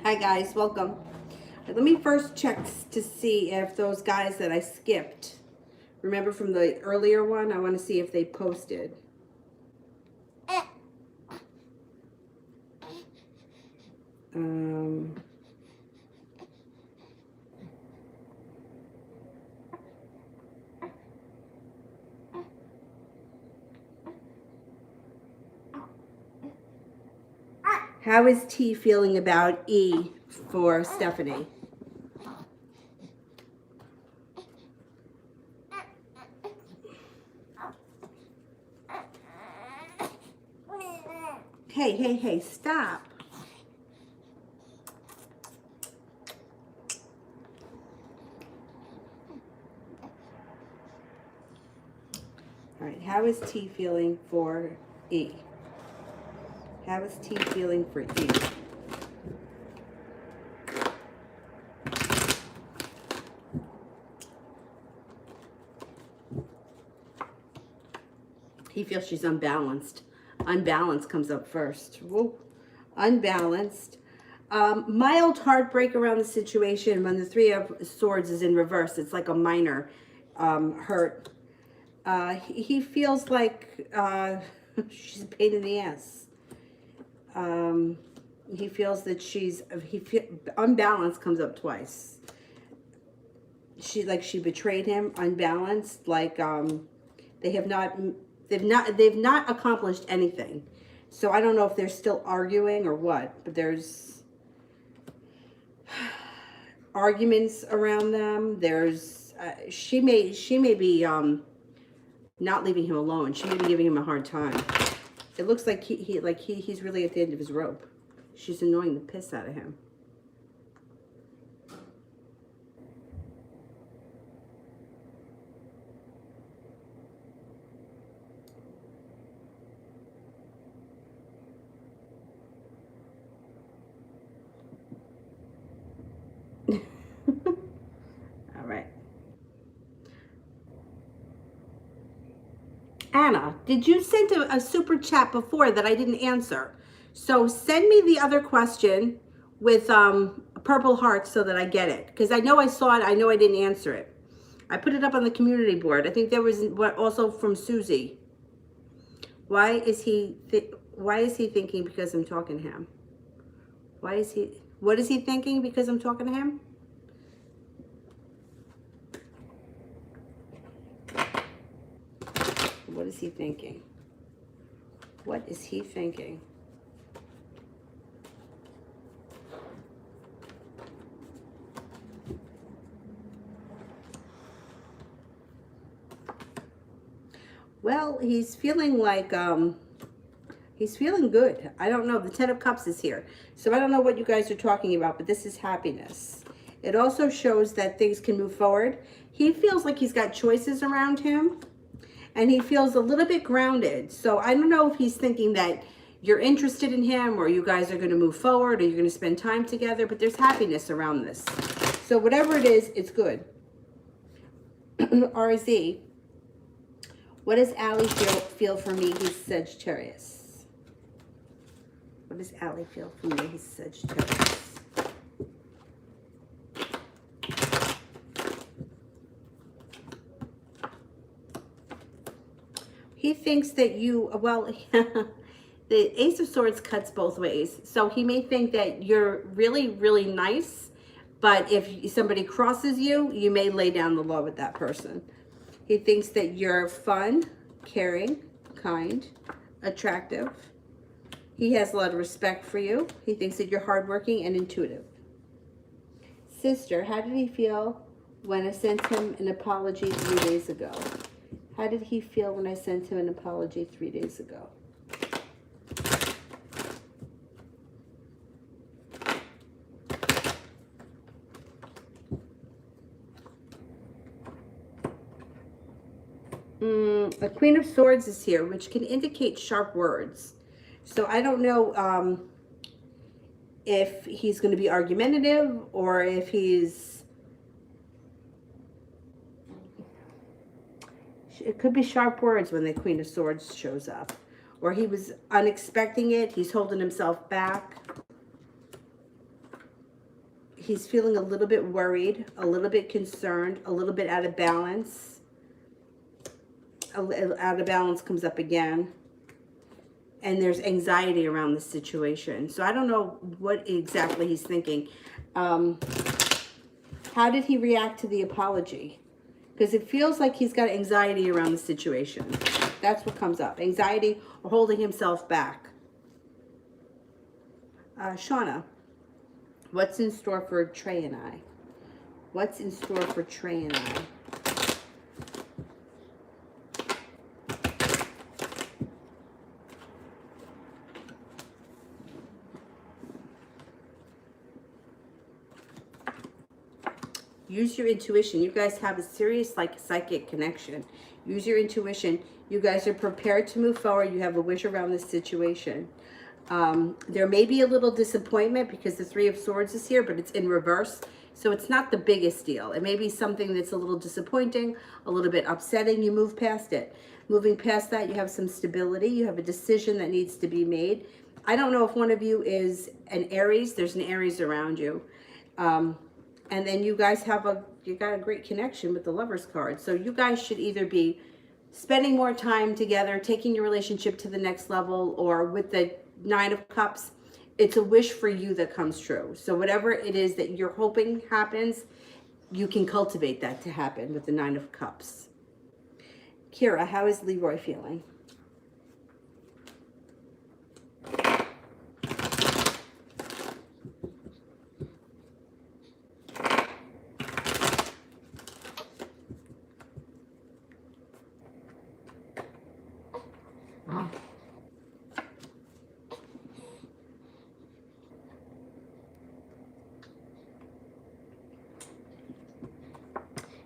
Hi guys, welcome. Let me first check to see if those guys that I skipped, remember from the earlier one, I want to see if they posted. Um, how is T feeling about E for Stephanie? Hey, stop. All right, how is T feeling for E? How is T feeling for E? He feels she's unbalanced. Unbalanced comes up first. Whoa. Unbalanced. Mild heartbreak around the situation when the Three of Swords is in reverse. It's like a minor hurt. He feels like she's a pain in the ass. He feels that unbalanced comes up twice. She betrayed him. Unbalanced, like they've not accomplished anything. So I don't know if they're still arguing or what, but there's arguments around them. There's she may be not leaving him alone. She may be giving him a hard time. It looks like he's really at the end of his rope. She's annoying the piss out of him. All right. Anna, did you send a super chat before that I didn't answer? So send me the other question with purple hearts so that I get it. Because I know I saw it. I know I didn't answer it. I put it up on the community board. I think there was also from Susie. Why is he thinking because I'm talking to him? What is he thinking because I'm talking to him? What is he thinking? What is he thinking? Well, he's feeling like, he's feeling good. I don't know. The Ten of Cups is here. So I don't know what you guys are talking about, but this is happiness. It also shows that things can move forward. He feels like he's got choices around him, and he feels a little bit grounded. So I don't know if he's thinking that you're interested in him, or you guys are going to move forward, or you're going to spend time together, but there's happiness around this. So whatever it is, it's good. RZ. What does Allie feel for me? He's Sagittarius. What does Allie feel for me? He's Sagittarius. He thinks that you, well, the Ace of Swords cuts both ways. So he may think that you're really, really nice, but if somebody crosses you, you may lay down the law with that person. He thinks that you're fun, caring, kind, attractive. He has a lot of respect for you. He thinks that you're hardworking and intuitive. Sister, how did he feel when I sent him an apology 3 days ago? How did he feel when I sent him an apology 3 days ago? The Queen of Swords is here, which can indicate sharp words. So I don't know if he's going to be argumentative or if he's... It could be sharp words when the Queen of Swords shows up. Or he was unexpecting it. He's holding himself back. He's feeling a little bit worried, a little bit concerned, a little bit out of balance. Out of balance comes up again. And there's anxiety around the situation. So I don't know what exactly he's thinking. How did he react to the apology? Because it feels like he's got anxiety around the situation. That's what comes up. Anxiety or holding himself back. Shauna, what's in store for Trey and I? What's in store for Trey and I? Use your intuition. You guys have a serious psychic connection. Use your intuition. You guys are prepared to move forward. You have a wish around this situation. There may be a little disappointment because the Three of Swords is here, but it's in reverse. So it's not the biggest deal. It may be something that's a little disappointing, a little bit upsetting. You move past it. Moving past that, you have some stability. You have a decision that needs to be made. I don't know if one of you is an Aries. There's an Aries around you. And then you guys you got a great connection with the Lovers card. So you guys should either be spending more time together, taking your relationship to the next level, or with the Nine of Cups, it's a wish for you that comes true. So whatever it is that you're hoping happens, you can cultivate that to happen with the Nine of Cups. Kira, how is Leroy feeling?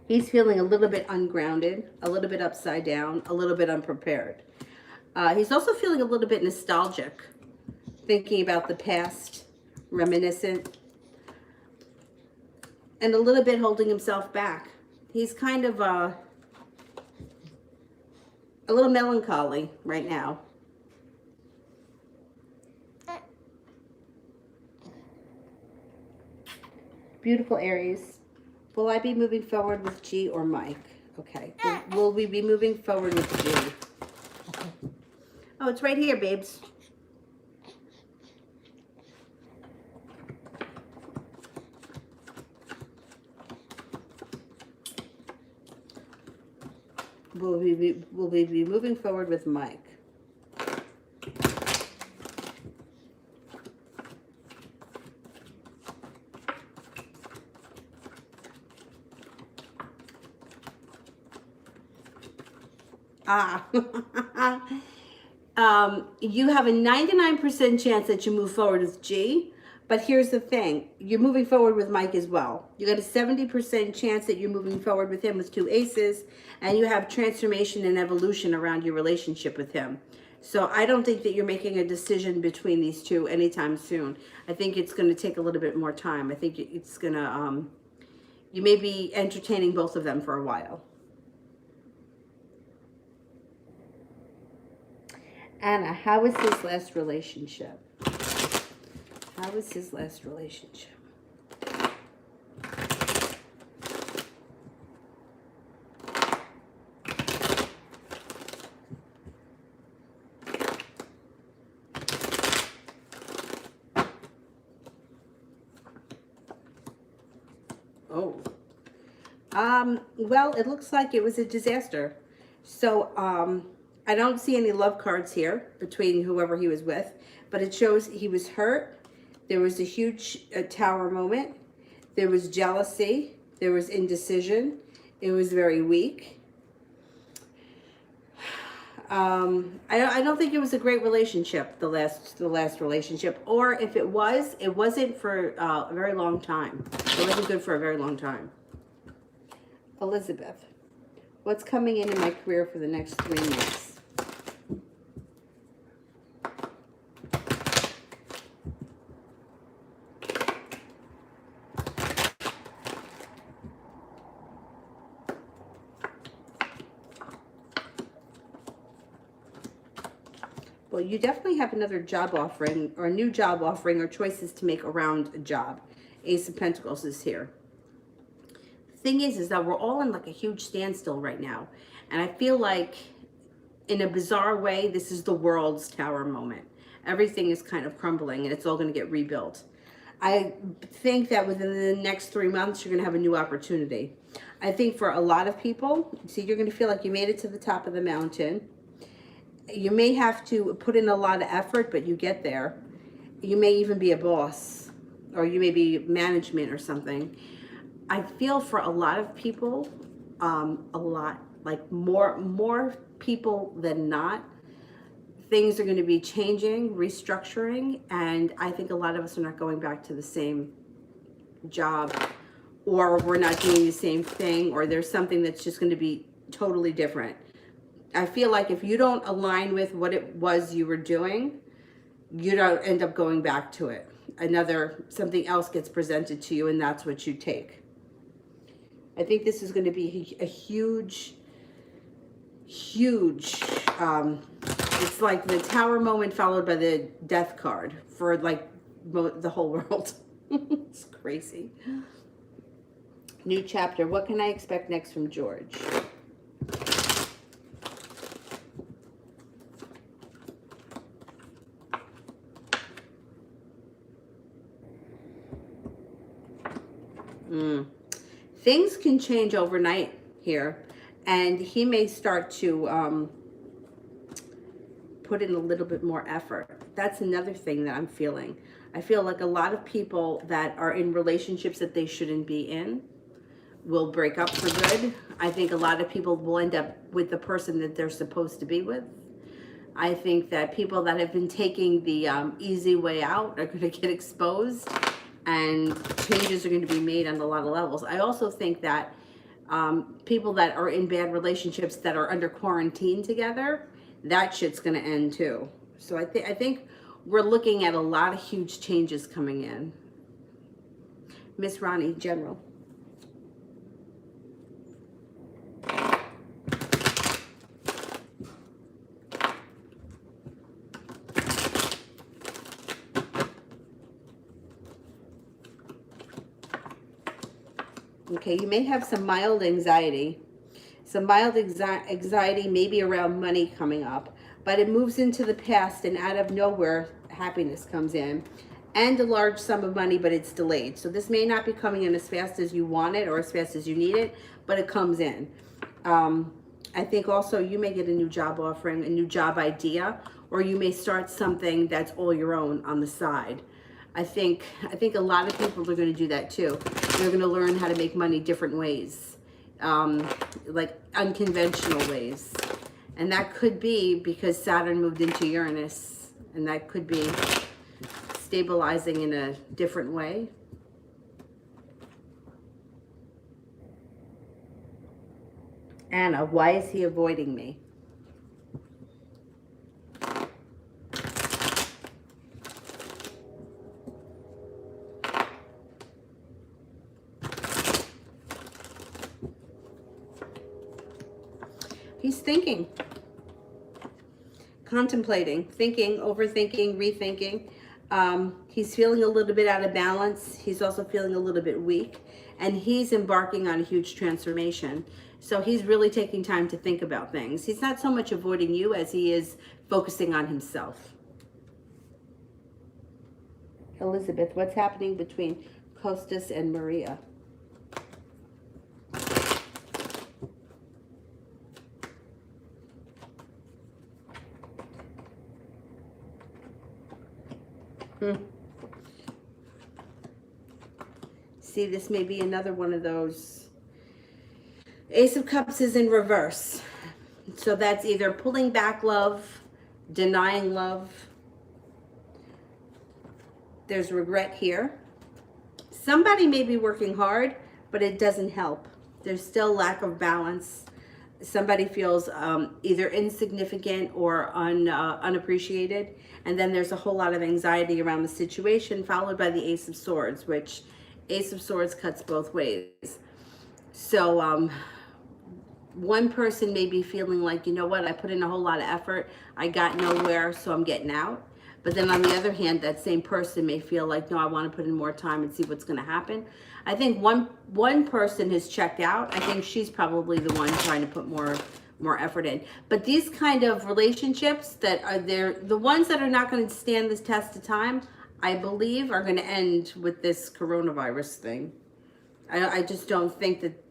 He's feeling a little bit ungrounded, a little bit upside down, a little bit unprepared. He's also feeling a little bit nostalgic, thinking about the past, reminiscent, and a little bit holding himself back. He's kind of a little melancholy right now. Beautiful Aries. Will I be moving forward with G or Mike? Okay. Will we be moving forward with G? Okay. Oh, it's right here, babes. Will we be moving forward with Mike? You have a 99% chance that you move forward with G, but here's the thing. You're moving forward with Mike as well. You got a 70% chance that you're moving forward with him with two aces, and you have transformation and evolution around your relationship with him. So I don't think that you're making a decision between these two anytime soon. I think it's going to take a little bit more time. I think it's going to, you may be entertaining both of them for a while. Anna, how was his last relationship? How was his last relationship? Oh. Well, it looks like it was a disaster. So, I don't see any love cards here between whoever he was with, but it shows he was hurt. There was a huge tower moment. There was jealousy. There was indecision. It was very weak. I don't think it was a great relationship, the last relationship, or if it was, it wasn't for a very long time. It wasn't good for a very long time. Elizabeth, what's coming in my career for the next 3 months? Well, you definitely have another job offering or a new job offering or choices to make around a job. Ace of Pentacles is here. The thing is that we're all in like a huge standstill right now. And I feel like in a bizarre way, this is the world's tower moment. Everything is kind of crumbling and it's all going to get rebuilt. I think that within the next 3 months, you're going to have a new opportunity. I think for a lot of people, see, you're going to feel like you made it to the top of the mountain. You may have to put in a lot of effort, but you get there. You may even be a boss, or you may be management or something. I feel for a lot of people, like more people than not, things are going to be changing, restructuring, and I think a lot of us are not going back to the same job, or we're not doing the same thing, or there's something that's just going to be totally different. I feel like if you don't align with what it was you were doing, you don't end up going back to it. Something else gets presented to you, and that's what you take. I think this is going to be a huge, it's like the tower moment followed by the death card for like the whole world. It's crazy. New chapter. What can I expect next from George? Things can change overnight here, and he may start to put in a little bit more effort. That's another thing that I'm feeling. I feel like a lot of people that are in relationships that they shouldn't be in will break up for good. I think a lot of people will end up with the person that they're supposed to be with. I think that people that have been taking the easy way out are going to get exposed, and changes are going to be made on a lot of levels. I also think that people that are in bad relationships that are under quarantine together, that shit's going to end too. So I think we're looking at a lot of huge changes coming in. Miss Ronnie, General. Okay, you may have some mild anxiety. Some mild anxiety maybe around money coming up, but it moves into the past, and out of nowhere, happiness comes in. And a large sum of money, but it's delayed. So this may not be coming in as fast as you want it or as fast as you need it, but it comes in. I think also you may get a new job offering, a new job idea, or you may start something that's all your own on the side. I think a lot of people are going to do that too. They're going to learn how to make money different ways, like unconventional ways. And that could be because Saturn moved into Uranus, and that could be stabilizing in a different way. Anna, why is he avoiding me? He's thinking, contemplating, thinking, overthinking, rethinking. He's feeling a little bit out of balance. He's also feeling a little bit weak, and he's embarking on a huge transformation. So he's really taking time to think about things. He's not so much avoiding you as he is focusing on himself. Elizabeth, what's happening between Costas and Maria? See, this may be another one of those. Ace of Cups is in reverse. So that's either pulling back love, denying love. There's regret here. Somebody may be working hard, but it doesn't help. There's still lack of balance. Somebody feels either insignificant or unappreciated. And then there's a whole lot of anxiety around the situation, followed by the Ace of Swords, which Ace of Swords cuts both ways. So one person may be feeling like, you know what, I put in a whole lot of effort, I got nowhere, so I'm getting out. But then on the other hand, that same person may feel like, no, I want to put in more time and see what's going to happen. I think one person has checked out. I think she's probably the one trying to put more effort in. But these kind of relationships that are there, the ones that are not going to stand this test of time, I believe are going to end with this coronavirus thing. I just don't think that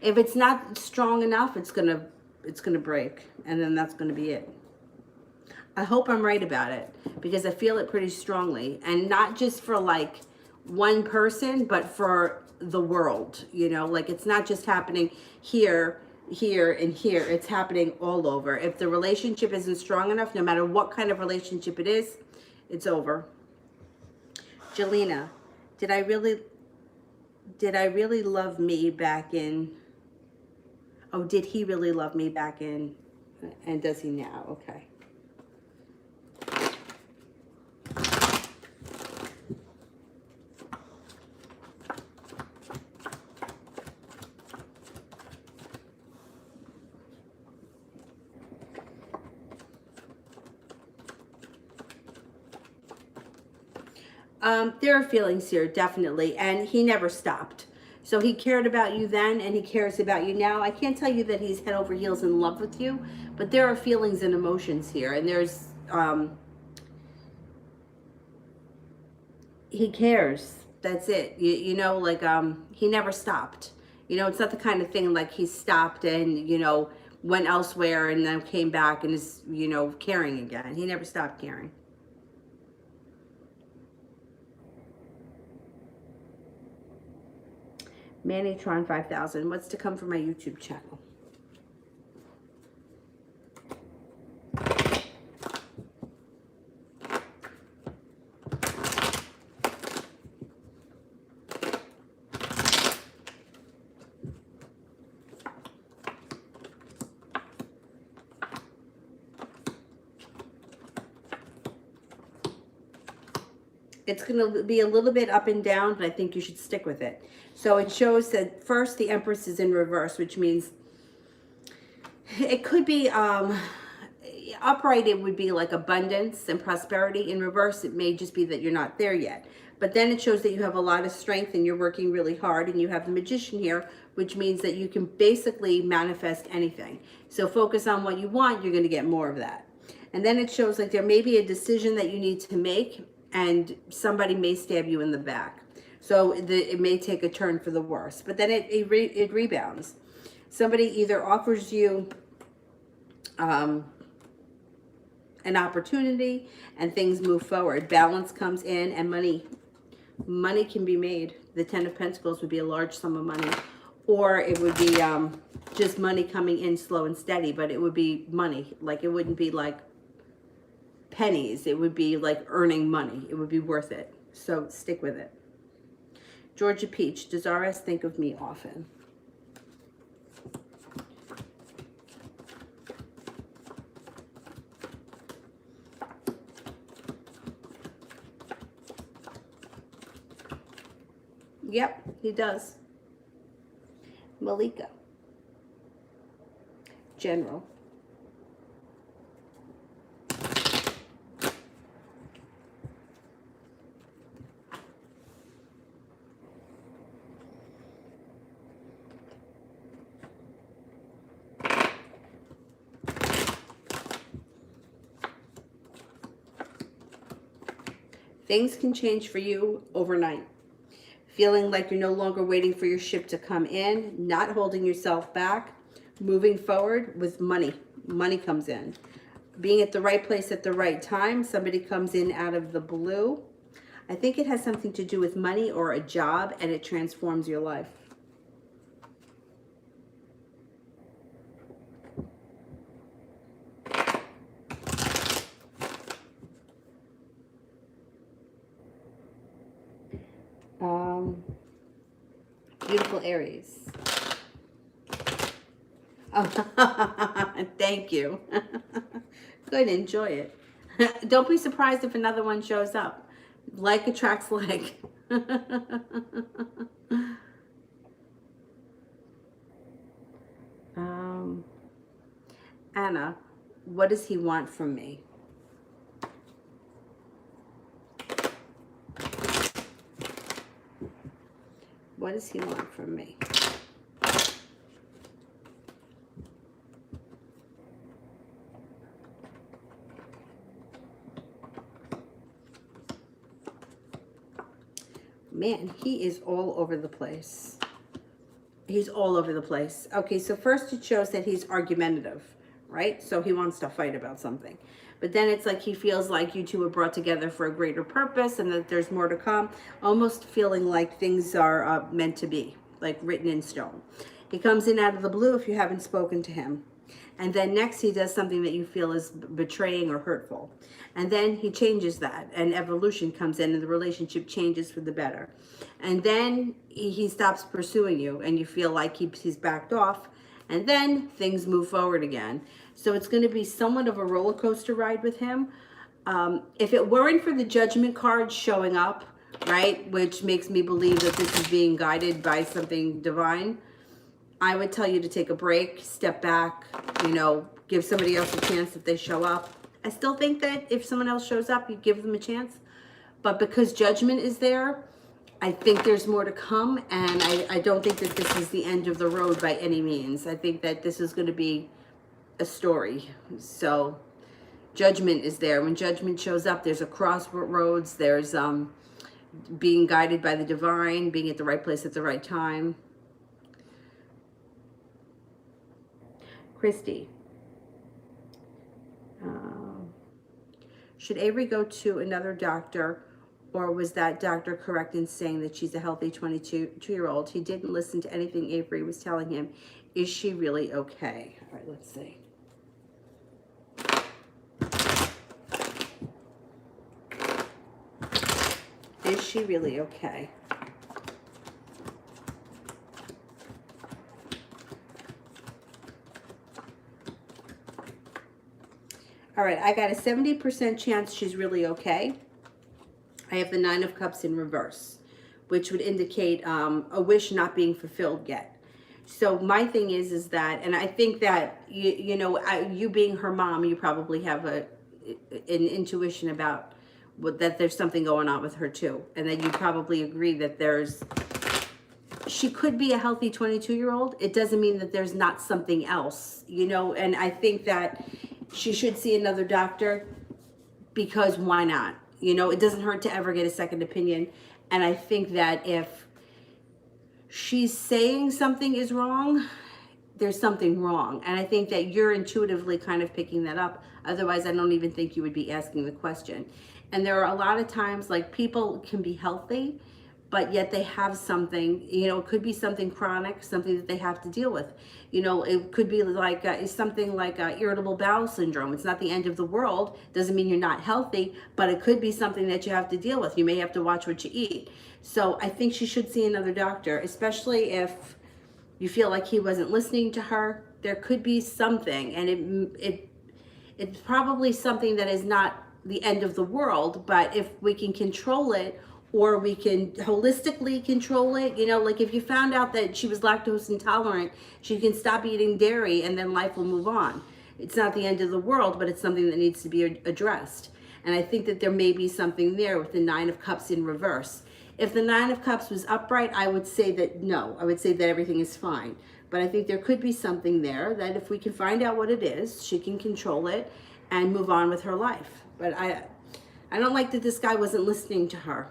if it's not strong enough, it's gonna break, and then that's gonna be it. I hope I'm right about it, because I feel it pretty strongly, and not just for like one person, but for the world. You know, like it's not just happening here, here, and here. It's happening all over. If the relationship isn't strong enough, no matter what kind of relationship it is, it's over. Jelena, did I really love me back in? Oh, did he really love me back in? And does he now? Okay. There are feelings here, definitely, and he never stopped. So he cared about you then, and he cares about you now. I can't tell you that he's head over heels in love with you, but there are feelings and emotions here, and there's, he cares. That's it. You know, like, he never stopped. You know, it's not the kind of thing like he stopped and, you know, went elsewhere and then came back and is, you know, caring again. He never stopped caring. Mannytron 5000. What's to come from my YouTube channel? It's going to be a little bit up and down, but I think you should stick with it. So it shows that first the Empress is in reverse, which means it could be upright. It would be like abundance and prosperity. In reverse, it may just be that you're not there yet. But then it shows that you have a lot of strength and you're working really hard, and you have the Magician here, which means that you can basically manifest anything. So focus on what you want, you're going to get more of that. And then it shows like there may be a decision that you need to make, and somebody may stab you in the back. So it may take a turn for the worse, but then it rebounds. Somebody either offers you an opportunity and things move forward. Balance comes in, and money can be made. The 10 of Pentacles would be a large sum of money, or it would be just money coming in slow and steady, but it would be money. Like it wouldn't be like pennies. It would be like earning money. It would be worth it. So stick with it. Georgia Peach, does RS think of me often? Yep, he does. Malika. General. Things can change for you overnight. Feeling like you're no longer waiting for your ship to come in, not holding yourself back, moving forward with money. Money comes in. Being at the right place at the right time. Somebody comes in out of the blue. I think it has something to do with money or a job, and it transforms your life. Beautiful Aries. Oh, thank you. Good, enjoy it. Don't be surprised if another one shows up. Like attracts like. Anna, what does he want from me? What does he want from me? Man, he is all over the place. He's all over the place. Okay, so first it shows that he's argumentative, right? So he wants to fight about something. But then it's like he feels like you two were brought together for a greater purpose and that there's more to come. Almost feeling like things are meant to be, like written in stone. He comes in out of the blue if you haven't spoken to him. And then next he does something that you feel is betraying or hurtful. And then he changes that and evolution comes in and the relationship changes for the better. And then he stops pursuing you and you feel like he's backed off. And then things move forward again. So it's going to be somewhat of a roller coaster ride with him. If it weren't for the judgment card showing up, right, which makes me believe that this is being guided by something divine, I would tell you to take a break, step back, you know, give somebody else a chance if they show up. I still think that if someone else shows up, you give them a chance. But because judgment is there, I think there's more to come. And I don't think that this is the end of the road by any means. I think that this is going to be a story. So judgment is there. When judgment shows up, there's a crossroads. There's being guided by the divine, being at the right place at the right time. Christy, should Avery go to another doctor, or was that doctor correct in saying that she's a healthy 22-year-old? He didn't listen to anything Avery was telling him. Is she really okay? All right, let's see. Is she really okay? All right, I got a 70% chance she's really okay. I have the 9 of Cups in reverse, which would indicate a wish not being fulfilled yet. So my thing is that, and I think that, you know, you being her mom, you probably have an intuition about that there's something going on with her too. And then you probably agree that she could be a healthy 22-year-old. It doesn't mean that there's not something else, you know, and I think that she should see another doctor because why not? You know, it doesn't hurt to ever get a second opinion. And I think that if she's saying something is wrong, there's something wrong. And I think that you're intuitively kind of picking that up. Otherwise, I don't even think you would be asking the question. And there are a lot of times, like, people can be healthy, but yet they have something, you know, it could be something chronic, something that they have to deal with. You know, it could be like something like irritable bowel syndrome. It's not the end of the world. Doesn't mean you're not healthy, but it could be something that you have to deal with. You may have to watch what you eat. So I think she should see another doctor, especially if you feel like he wasn't listening to her. There could be something, and it's probably something that is not the end of the world, but if we can control it, or we can holistically control it, you know, like if you found out that she was lactose intolerant, she can stop eating dairy and then life will move on. It's not the end of the world, but it's something that needs to be addressed. And I think that there may be something there with the 9 of Cups in reverse. If the 9 of Cups was upright, I would say that no, I would say that everything is fine. But I think there could be something there that if we can find out what it is, she can control it and move on with her life. But I don't like that this guy wasn't listening to her.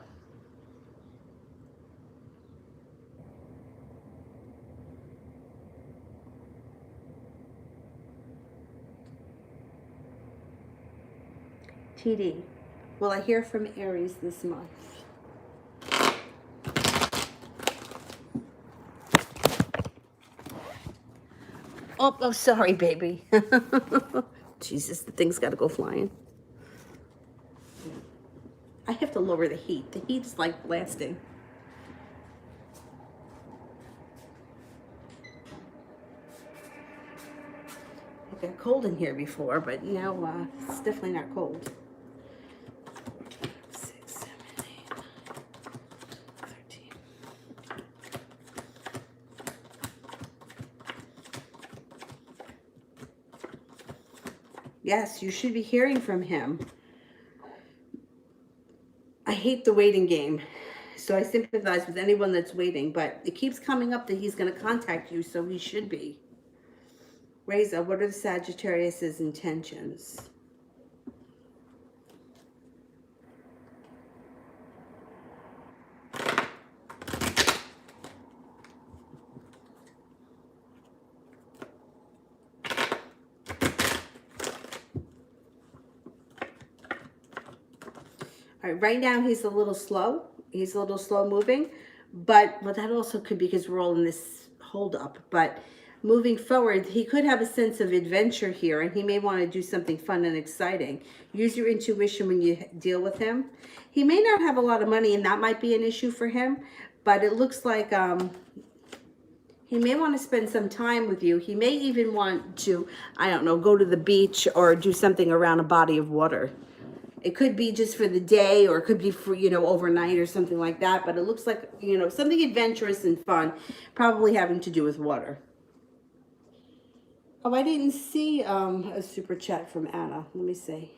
TD, will I hear from Aries this month? Oh, sorry, baby. Jesus, the thing's got to go flying. I have to lower the heat. The heat's like blasting. It got cold in here before, but now it's definitely not cold. 6, 7, 8, 9, 13. Yes, you should be hearing from him. I hate the waiting game. So I sympathize with anyone that's waiting, but it keeps coming up that he's going to contact you, so he should be. Reza, what are the Sagittarius's intentions? All right, right now he's a little slow. He's a little slow moving, but well, that also could be because we're all in this hold up. But moving forward, he could have a sense of adventure here, and he may want to do something fun and exciting. Use your intuition when you deal with him. He may not have a lot of money, and that might be an issue for him, but it looks like he may want to spend some time with you. He may even want to, I don't know, go to the beach or do something around a body of water. It could be just for the day, or it could be for, overnight or something like that. But it looks like, something adventurous and fun, probably having to do with water. Oh, I didn't see a super chat from Anna. Let me see.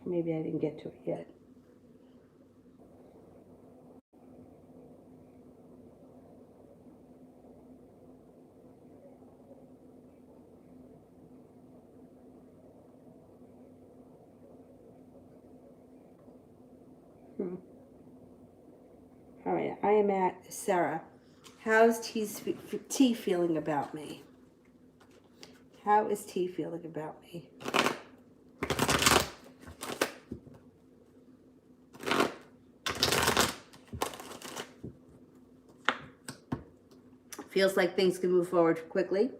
Maybe I didn't get to it yet. All right, I am at Sarah. How's T feeling about me? How is T feeling about me? Feels like things can move forward quickly.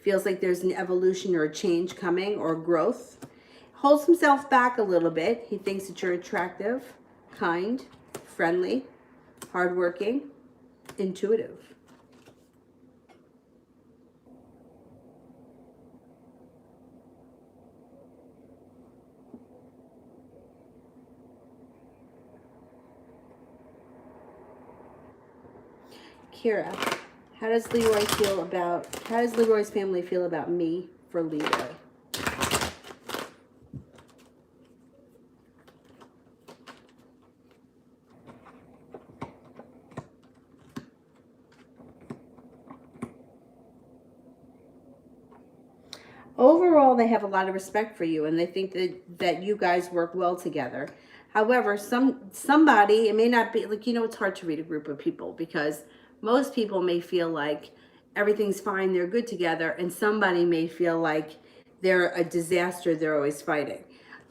Feels like there's an evolution or a change coming, or growth. Holds himself back a little bit. He thinks that you're attractive, kind, friendly, hardworking, intuitive. Kira, how does Leroy's family feel about me for Leroy? Overall, they have a lot of respect for you, and they think that you guys work well together. However, somebody, it may not be like, it's hard to read a group of people, because most people may feel like everything's fine, they're good together, and somebody may feel like they're a disaster, they're always fighting.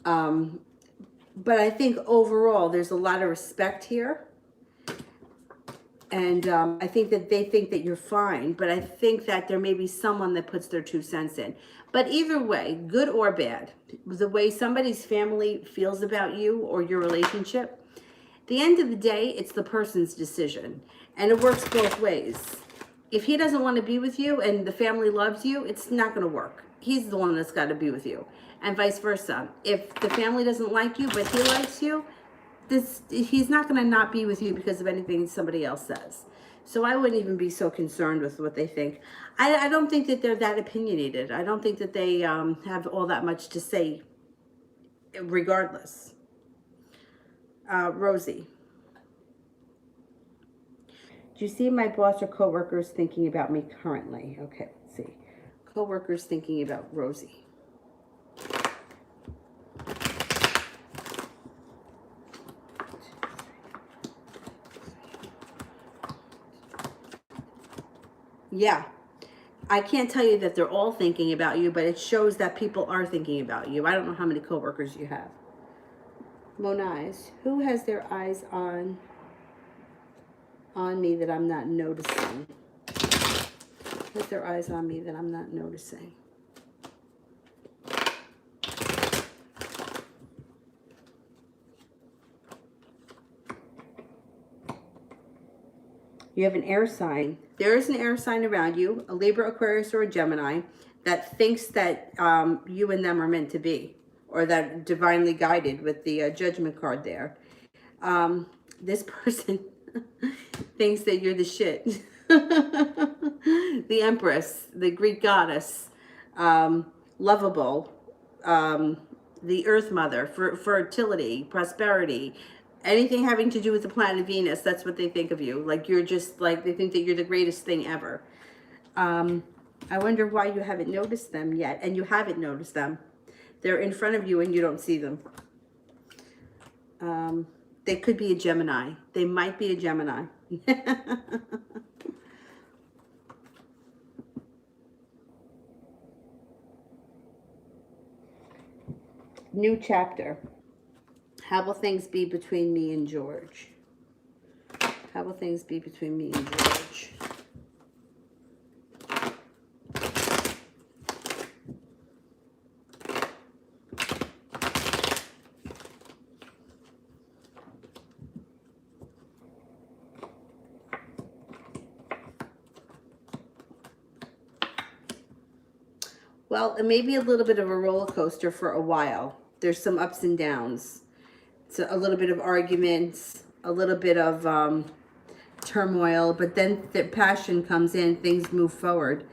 But I think overall, there's a lot of respect here. And I think that they think that you're fine, but I think that there may be someone that puts their 2 cents in. But either way, good or bad, the way somebody's family feels about you or your relationship, at the end of the day, it's the person's decision. And it works both ways. If he doesn't want to be with you and the family loves you, it's not going to work. He's the one that's got to be with you. And vice versa. If the family doesn't like you, but he likes you, he's not going to not be with you because of anything somebody else says. So I wouldn't even be so concerned with what they think. I don't think that they're that opinionated. I don't think that they have all that much to say regardless. Rosie, do you see my boss or coworkers thinking about me currently? Okay, let's see. Coworkers thinking about Rosie. Yeah. I can't tell you that they're all thinking about you, but it shows that people are thinking about you. I don't know how many coworkers you have. Monais, who has their eyes on me that I'm not noticing? Who has their eyes on me that I'm not noticing? You have an air sign. There is an air sign around you, a Libra, Aquarius, or a Gemini, that thinks that you and them are meant to be, or that divinely guided with the judgment card there. This person thinks that you're the shit. the Empress, the Greek goddess, lovable, the Earth Mother, for fertility, prosperity, anything having to do with the planet Venus. That's what they think of you. Like you're just like, they think that you're the greatest thing ever. I wonder why you haven't noticed them yet, and you haven't noticed them. They're in front of you and you don't see them. They could be a Gemini. They might be a Gemini. New chapter. How will things be between me and George? How will things be between me and George? Well, it may be a little bit of a roller coaster for a while. There's some ups and downs. It's a little bit of arguments, a little bit of turmoil, but then the passion comes in, things move forward,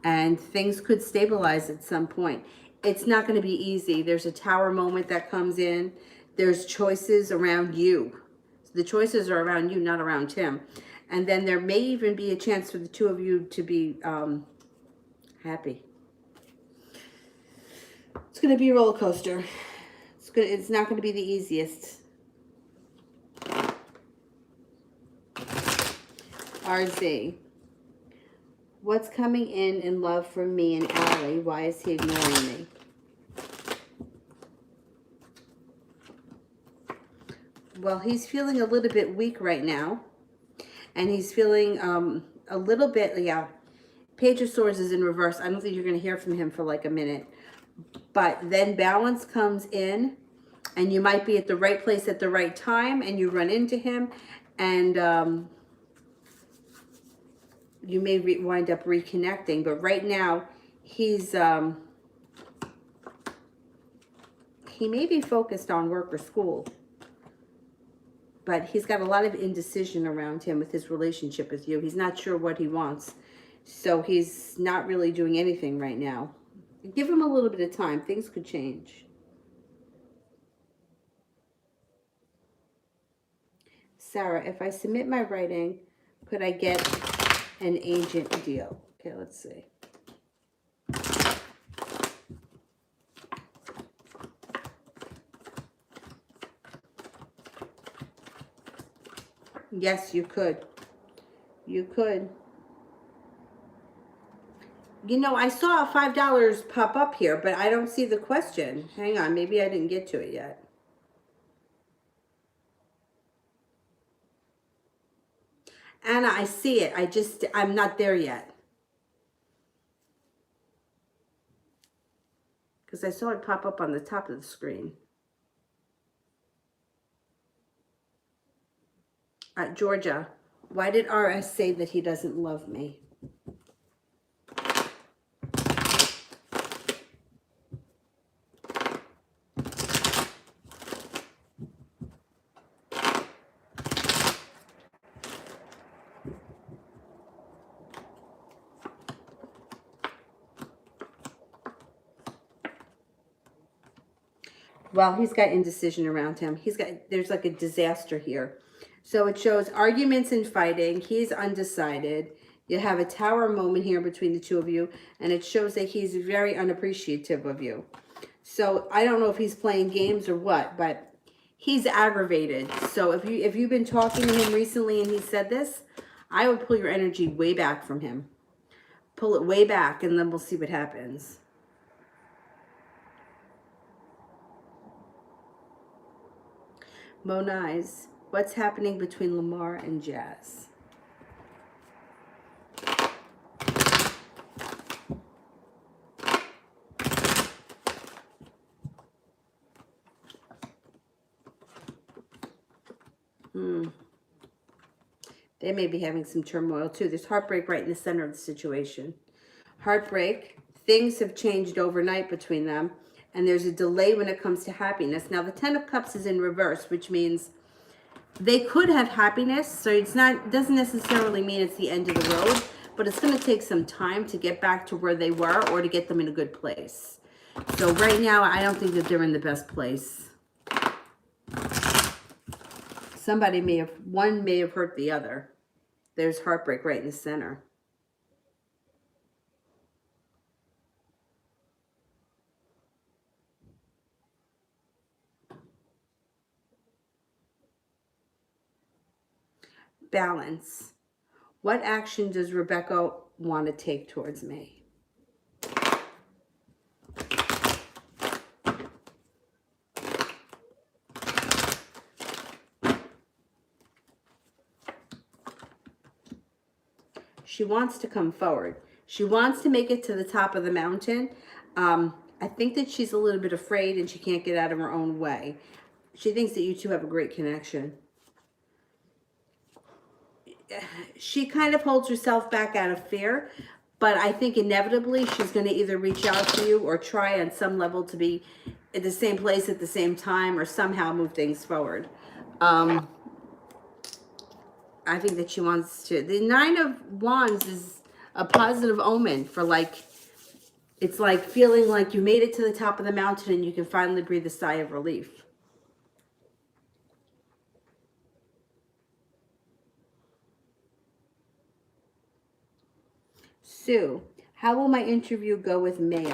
and things could stabilize at some point. It's not going to be easy. There's a tower moment that comes in. There's choices around you. The choices are around you, not around him. And then there may even be a chance for the two of you to be happy. It's going to be a roller coaster. It's not going to be the easiest. RZ. What's coming in love from me and Allie? Why is he ignoring me? Well, he's feeling a little bit weak right now. And he's feeling a little bit, yeah. Page of Swords is in reverse. I don't think you're going to hear from him for like a minute. But then balance comes in, and you might be at the right place at the right time, and you run into him, and you may wind up reconnecting. But right now, he's he may be focused on work or school, but he's got a lot of indecision around him with his relationship with you. He's not sure what he wants, so he's not really doing anything right now. Give him a little bit of time. Things could change. Sarah, if I submit my writing, could I get an agent deal? Okay, let's see. Yes, you could. You could. You know, I saw $5 pop up here, but I don't see the question. Hang on, maybe I didn't get to it yet. Anna, I see it. I'm not there yet. Because I saw it pop up on the top of the screen. Georgia, why did RS say that he doesn't love me? Well, he's got indecision around him. There's like a disaster here. So it shows arguments and fighting. He's undecided. You have a tower moment here between the two of you, and it shows that he's very unappreciative of you. So I don't know if he's playing games or what, but he's aggravated. So if you've been talking to him recently and he said this, I would pull your energy way back from him. Pull it way back, and then we'll see what happens. Monai's, what's happening between Lamar and Jazz? They may be having some turmoil too. There's heartbreak right in the center of the situation. Heartbreak. Things have changed overnight between them. And there's a delay when it comes to happiness. Now, the Ten of Cups is in reverse, which means they could have happiness. So doesn't necessarily mean it's the end of the road. but it's going to take some time to get back to where they were or to get them in a good place. So right now, I don't think that they're in the best place. One may have hurt the other. There's heartbreak right in the center. Balance. What action does Rebecca want to take towards me? She wants to come forward. She wants to make it to the top of the mountain. I think that she's a little bit afraid and she can't get out of her own way. She thinks that you two have a great connection. She kind of holds herself back out of fear, but I think inevitably she's going to either reach out to you or try on some level to be at the same place at the same time or somehow move things forward. I think that she wants to. The Nine of Wands is a positive omen for it's like feeling like you made it to the top of the mountain and you can finally breathe a sigh of relief. Sue, how will my interview go with Mayo?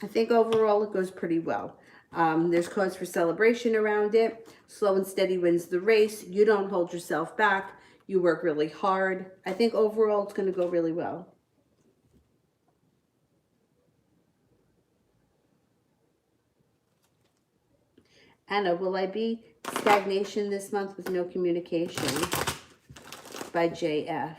I think overall it goes pretty well. There's cause for celebration around it. Slow and steady wins the race. You don't hold yourself back. You work really hard. I think overall it's going to go really well. Anna, will I be stagnation this month with no communication? By JF.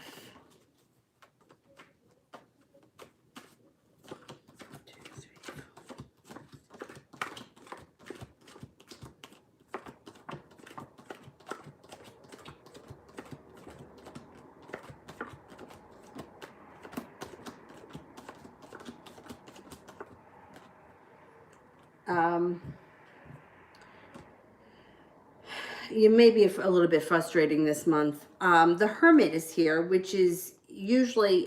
You may be a little bit frustrating this month. The Hermit is here, which is usually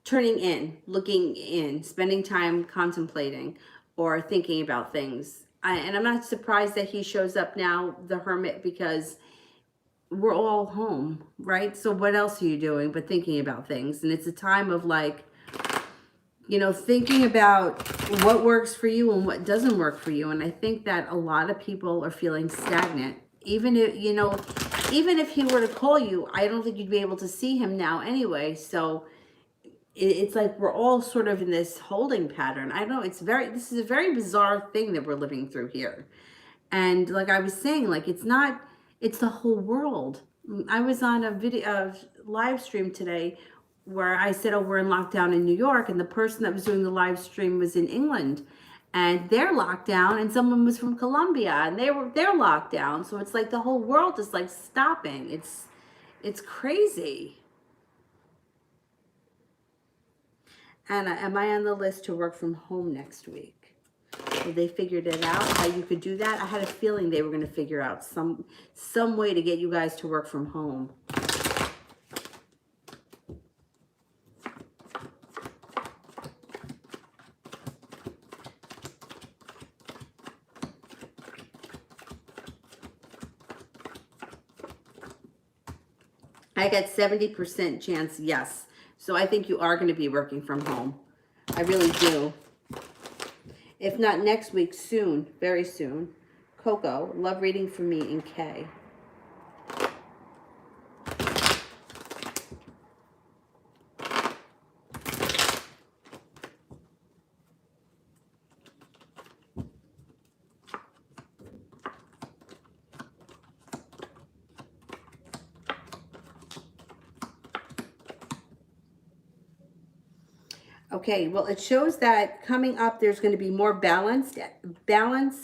turning in, looking in, spending time contemplating or thinking about things. And I'm not surprised that he shows up now, the Hermit, because we're all home, right? So what else are you doing but thinking about things? And it's a time of thinking about what works for you and what doesn't work for you. And I think that a lot of people are feeling stagnant. Even if he were to call you, I don't think you'd be able to see him now anyway. So it's like we're all sort of in this holding pattern. I know this is a very bizarre thing that we're living through here. And like I was saying, it's the whole world. I was on a live stream today where I said, we're in lockdown in New York, and the person that was doing the live stream was in England, and they're locked down, and someone was from Colombia, and they're locked down. So it's like the whole world is like stopping. It's crazy. Anna, am I on the list to work from home next week? Well, they figured it out, how you could do that. I had a feeling they were going to figure out some way to get you guys to work from home. I got 70% chance, yes. So I think you are going to be working from home. I really do. If not next week, soon, very soon. Coco, love reading for me in K. Okay, well, it shows that coming up, there's going to be more balance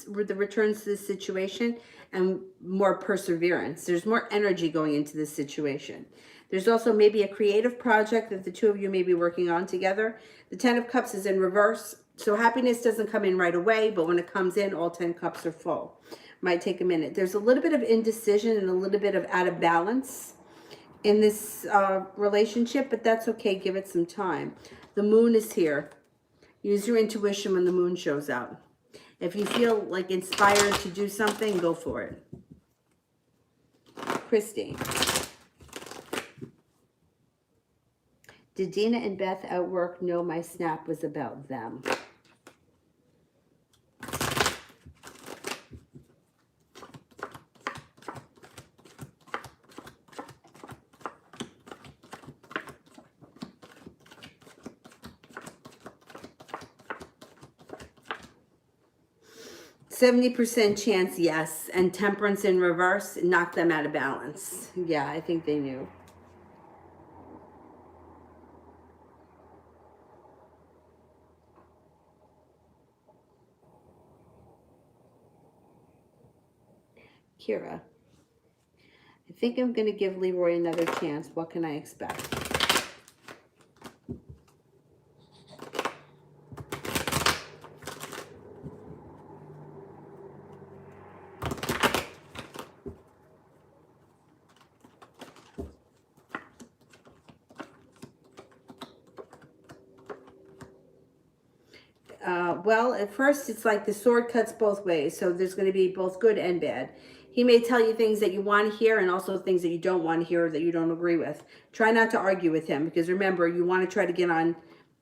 with the returns to the situation and more perseverance. There's more energy going into this situation. There's also maybe a creative project that the two of you may be working on together. The Ten of Cups is in reverse, so happiness doesn't come in right away, but when it comes in, all 10 cups are full. Might take a minute. There's a little bit of indecision and a little bit of out of balance in this relationship, but that's okay. Give it some time. The moon is here. Use your intuition when the moon shows up. If you feel like inspired to do something, go for it. Christine. Did Dina and Beth at work know my snap was about them? 70% chance, yes. And temperance in reverse, knock them out of balance. Yeah, I think they knew. Kira. I think I'm going to give Leroy another chance. What can I expect? Well, at first it's like the sword cuts both ways. So there's going to be both good and bad. He may tell you things that you want to hear and also things that you don't want to hear or that you don't agree with. Try not to argue with him because remember, you want to try to get on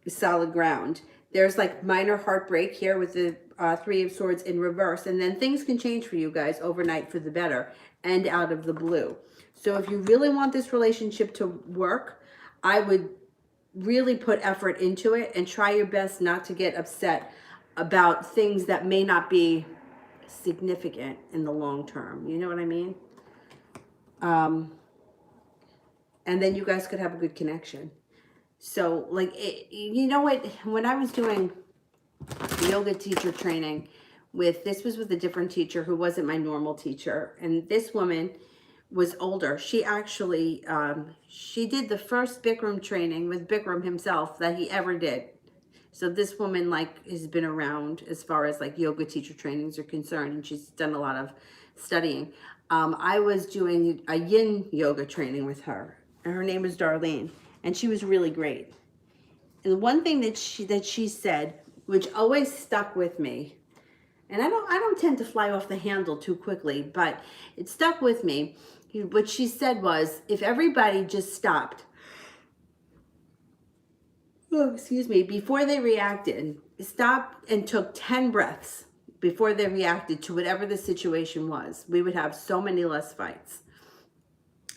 solid ground. There's like minor heartbreak here with the Three of Swords in reverse. And then things can change for you guys overnight for the better and out of the blue. So if you really want this relationship to work, I would really put effort into it and try your best not to get upset about things that may not be significant in the long term. You know what I mean? And then you guys could have a good connection. So like, you know what, when I was doing yoga teacher training this was with a different teacher who wasn't my normal teacher. And this woman was older. She actually, she did the first Bikram training with Bikram himself that he ever did. So this woman like has been around as far as like yoga teacher trainings are concerned, and she's done a lot of studying. I was doing a yin yoga training with her, and her name was Darlene, and she was really great. And the one thing that she said, which always stuck with me, and I don't tend to fly off the handle too quickly, but it stuck with me. What she said was, if everybody just stopped, before they reacted, stopped and took 10 breaths before they reacted to whatever the situation was, we would have so many less fights.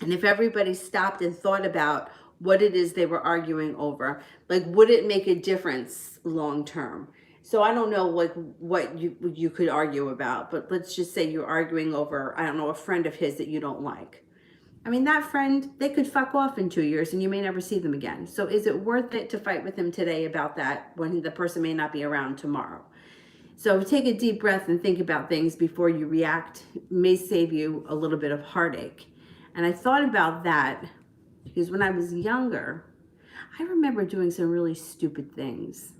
And if everybody stopped and thought about what it is they were arguing over, like, would it make a difference long term? So I don't know like what you could argue about, but let's just say you're arguing over, I don't know, a friend of his that you don't like. I mean, that friend, they could fuck off in 2 years and you may never see them again. So is it worth it to fight with him today about that when the person may not be around tomorrow? So take a deep breath and think about things before you react. It may save you a little bit of heartache. And I thought about that because when I was younger, I remember doing some really stupid things.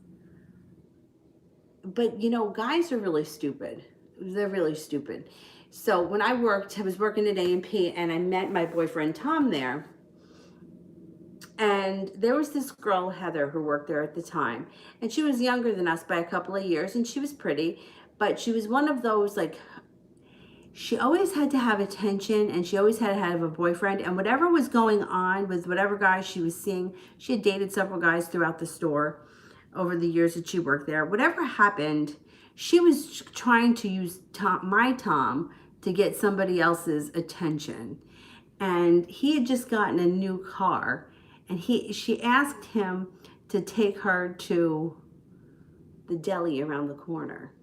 But you know, guys are really stupid. They're really stupid. So when I was working at A&P and I met my boyfriend Tom there. And there was this girl, Heather, who worked there at the time. And she was younger than us by a couple of years, and she was pretty. But she was one of those, like, she always had to have attention, and she always had to have a boyfriend. And whatever was going on with whatever guys she was seeing, she had dated several guys throughout the store over the years that she worked there. Whatever happened, she was trying to use my Tom to get somebody else's attention. And he had just gotten a new car, and she asked him to take her to the deli around the corner.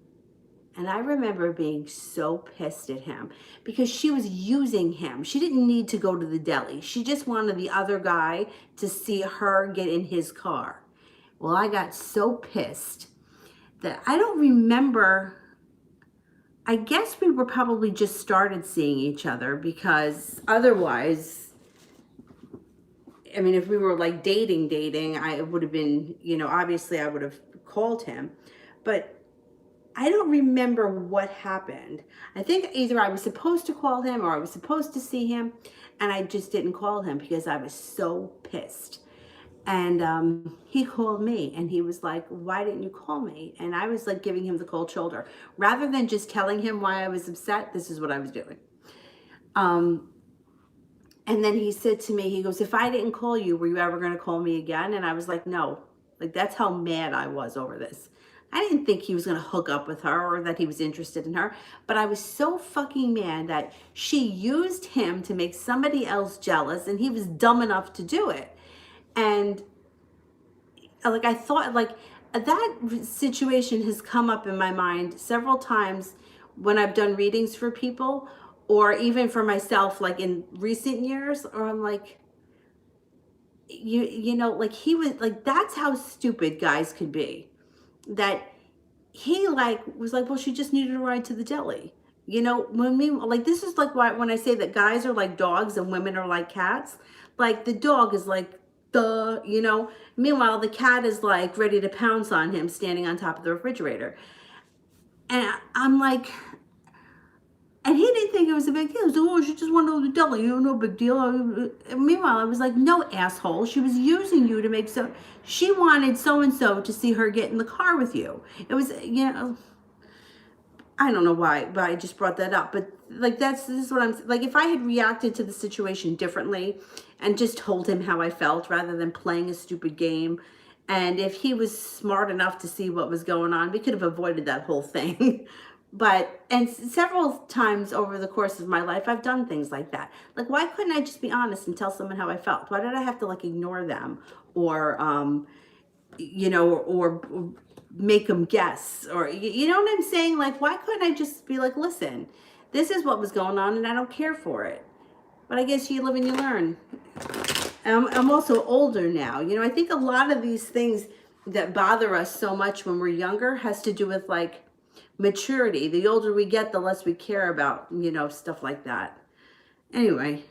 And I remember being so pissed at him because she was using him. She didn't need to go to the deli. She just wanted the other guy to see her get in his car. Well, I got so pissed that I don't remember. I guess we were probably just started seeing each other, because otherwise, I mean, if we were like dating, I would have been, obviously I would have called him. But I don't remember what happened. I think either I was supposed to call him or I was supposed to see him, and I just didn't call him because I was so pissed. And he called me and he was like, "Why didn't you call me?" And I was like giving him the cold shoulder. Rather than just telling him why I was upset, this is what I was doing. And then he said to me, he goes, "If I didn't call you, were you ever going to call me again?" And I was like, "No." Like, that's how mad I was over this. I didn't think he was going to hook up with her or that he was interested in her. But I was so fucking mad that she used him to make somebody else jealous, and he was dumb enough to do it. And like, I thought, like, that situation has come up in my mind several times when I've done readings for people, or even for myself, like in recent years, or I'm like, like, he was like, that's how stupid guys could be. That he like was like, well, she just needed a ride to the deli. When we like, this is like why when I say that guys are like dogs and women are like cats, like the dog is like, meanwhile the cat is like ready to pounce on him standing on top of the refrigerator. And I'm like, and he didn't think it was a big deal. He was like, "Oh, she just wanted to go to the deli. No big deal." And meanwhile, I was like, "No, asshole. She was using you to make so. She wanted so and so to see her get in the car with you. It was, I don't know why, but I just brought that up. But like, this is what I'm like. If I had reacted to the situation differently and just told him how I felt rather than playing a stupid game, and if he was smart enough to see what was going on, we could have avoided that whole thing." And several times over the course of my life, I've done things like that. Like, why couldn't I just be honest and tell someone how I felt? Why did I have to like ignore them, or or make them guess, or you know what I'm saying? Like, why couldn't I just be like, "Listen, this is what was going on, and I don't care for it." But I guess you live and you learn. I'm also older now. I think a lot of these things that bother us so much when we're younger has to do with like maturity. The older we get, the less we care about, stuff like that. Anyway.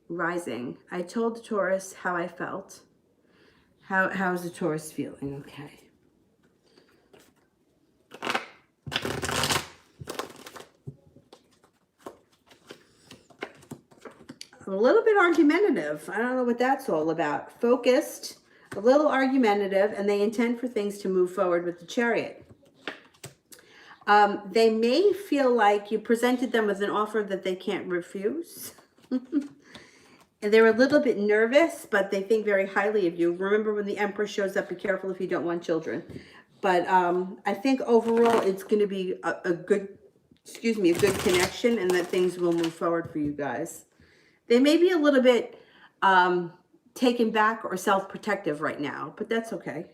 Rising. I told the Taurus how I felt. How's the Taurus feeling? Okay. A little bit argumentative. I don't know what that's all about. Focused, a little argumentative, and they intend for things to move forward with the Chariot. They may feel like you presented them with an offer that they can't refuse. And they're a little bit nervous, but they think very highly of you. Remember, when the Empress shows up, be careful if you don't want children. But I think overall it's going to be a good, a good connection, and that things will move forward for you guys. They may be a little bit taken back or self-protective right now, but that's okay.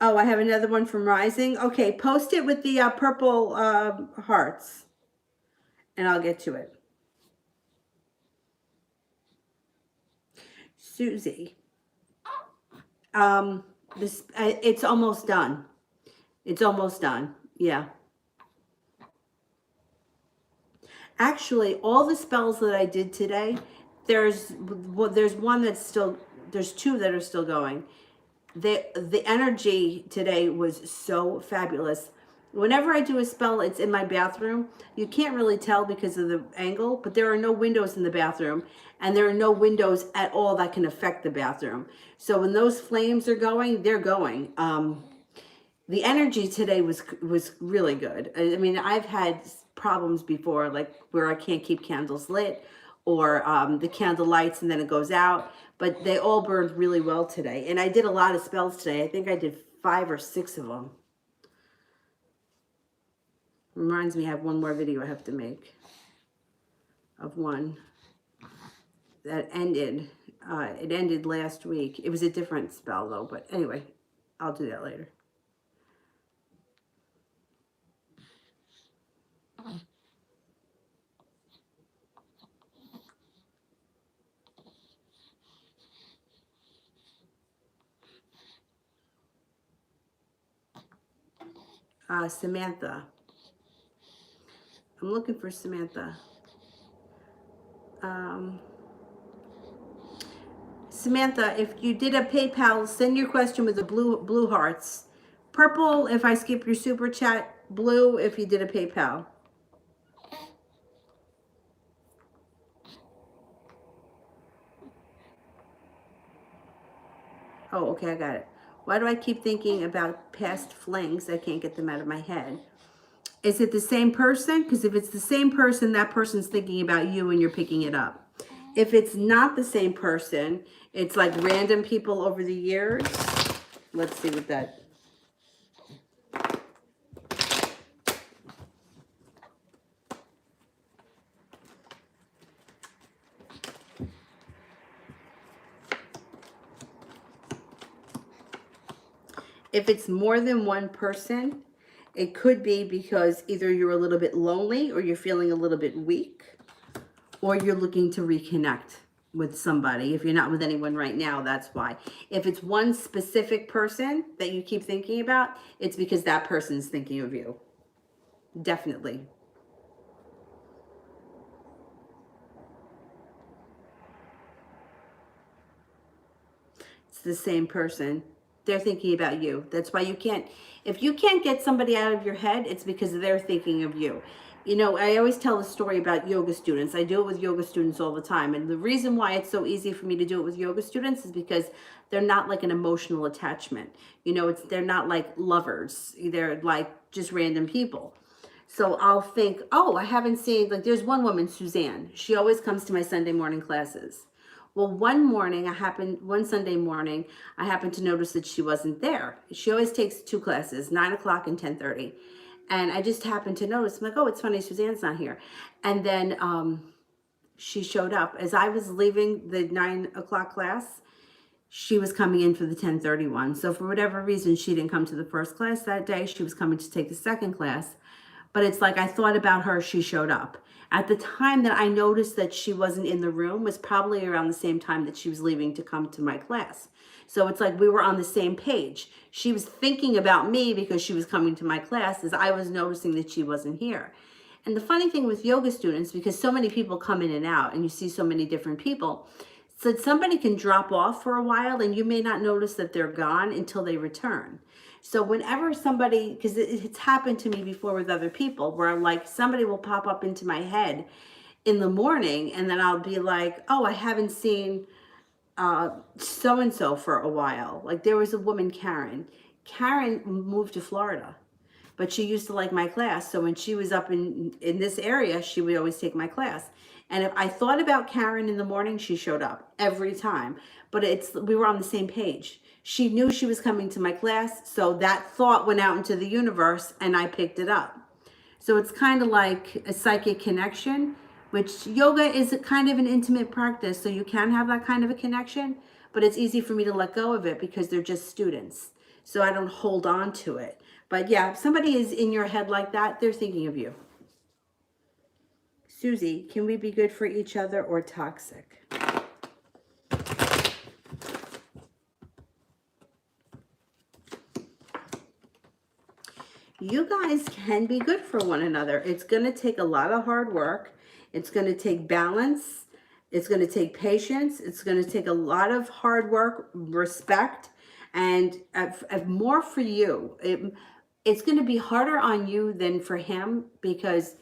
Oh, I have another one from Rising. Okay, post it with the purple hearts, and I'll get to it. Susie. It's almost done. It's almost done. Yeah. Actually, all the spells that I did today, there's one that's still, there's two that are still going. The energy today was so fabulous. Whenever I do a spell, it's in my bathroom. You can't really tell because of the angle, but there are no windows in the bathroom, and there are no windows at all that can affect the bathroom. So when those flames are going, they're going. The energy today was really good. I mean, I've had problems before, like where I can't keep candles lit, or the candle lights and then it goes out, but they all burned really well today. And I did a lot of spells today. I think I did 5 or 6 of them. Reminds me, I have one more video I have to make of one. that ended. It ended last week. It was a different spell though, but anyway, I'll do that later. Samantha. I'm looking for Samantha. Um, Samantha, if you did a PayPal, send your question with the blue hearts. Purple if I skip your super chat. Blue if you did a PayPal. Oh, okay, I got it. Why do I keep thinking about past flings? I can't get them out of my head. Is it the same person? Because if it's the same person, that person's thinking about you and you're picking it up. If it's not the same person, it's like random people over the years. Let's see what that. If it's more than one person, it could be because either you're a little bit lonely or you're feeling a little bit weak or you're looking to reconnect with somebody. If you're not with anyone right now, that's why. If it's one specific person that you keep thinking about, it's because that person's thinking of you. Definitely. It's the same person. They're thinking about you. That's why you can't, if you can't get somebody out of your head, it's because they're thinking of you. You know, I always tell the story about yoga students. I do it with yoga students all the time. And the reason why it's so easy for me to do it with yoga students is because they're not like an emotional attachment. You know, they're not like lovers. They're like just random people. So I'll think, oh, I haven't seen, like there's one woman, Suzanne. She always comes to my Sunday morning classes. Well, one Sunday morning, I happened to notice that she wasn't there. She always takes two classes, 9 o'clock and 10:30. And I just happened to notice, I'm like, oh, it's funny, Suzanne's not here. And then she showed up. As I was leaving the 9 o'clock class, she was coming in for the 10:31. So for whatever reason, she didn't come to the first class that day. She was coming to take the second class. But it's like I thought about her, she showed up. At the time that I noticed that she wasn't in the room was probably around the same time that she was leaving to come to my class. So it's like we were on the same page. She was thinking about me because she was coming to my class as I was noticing that she wasn't here. And the funny thing with yoga students, because so many people come in and out and you see so many different people, so somebody can drop off for a while and you may not notice that they're gone until they return. So whenever somebody, because it's happened to me before with other people, where like somebody will pop up into my head in the morning and then I'll be like, oh, I haven't seen so-and-so for a while. Like there was a woman, Karen. Karen moved to Florida, but she used to like my class. So when she was up in this area, she would always take my class. And if I thought about Karen in the morning, she showed up every time. But we were on the same page. She knew she was coming to my class, so that thought went out into the universe and I picked it up. So it's kind of like a psychic connection, which yoga is a kind of an intimate practice, so you can have that kind of a connection, but it's easy for me to let go of it because they're just students. So I don't hold on to it. But yeah, if somebody is in your head like that, they're thinking of you. Susie, can we be good for each other or toxic? You guys can be good for one another. It's going to take a lot of hard work. It's going to take balance. It's going to take patience. It's going to take a lot of hard work, respect, and more for you. It's going to be harder on you than for him because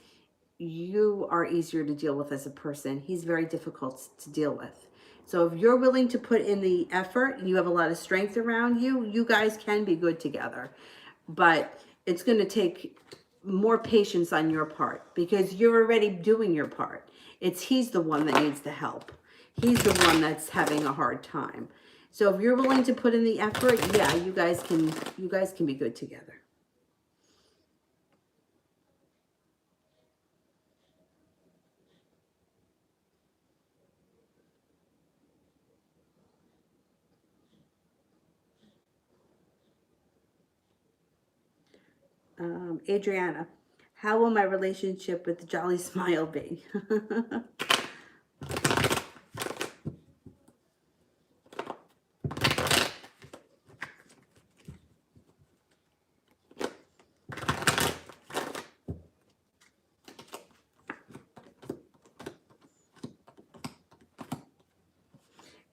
you are easier to deal with as a person. He's very difficult to deal with. So if you're willing to put in the effort, you have a lot of strength around you, you guys can be good together. But it's going to take more patience on your part because you're already doing your part. He's the one that needs the help. He's the one that's having a hard time. So if you're willing to put in the effort, yeah, you guys can be good together. Adriana, how will my relationship with Jolly Smile be?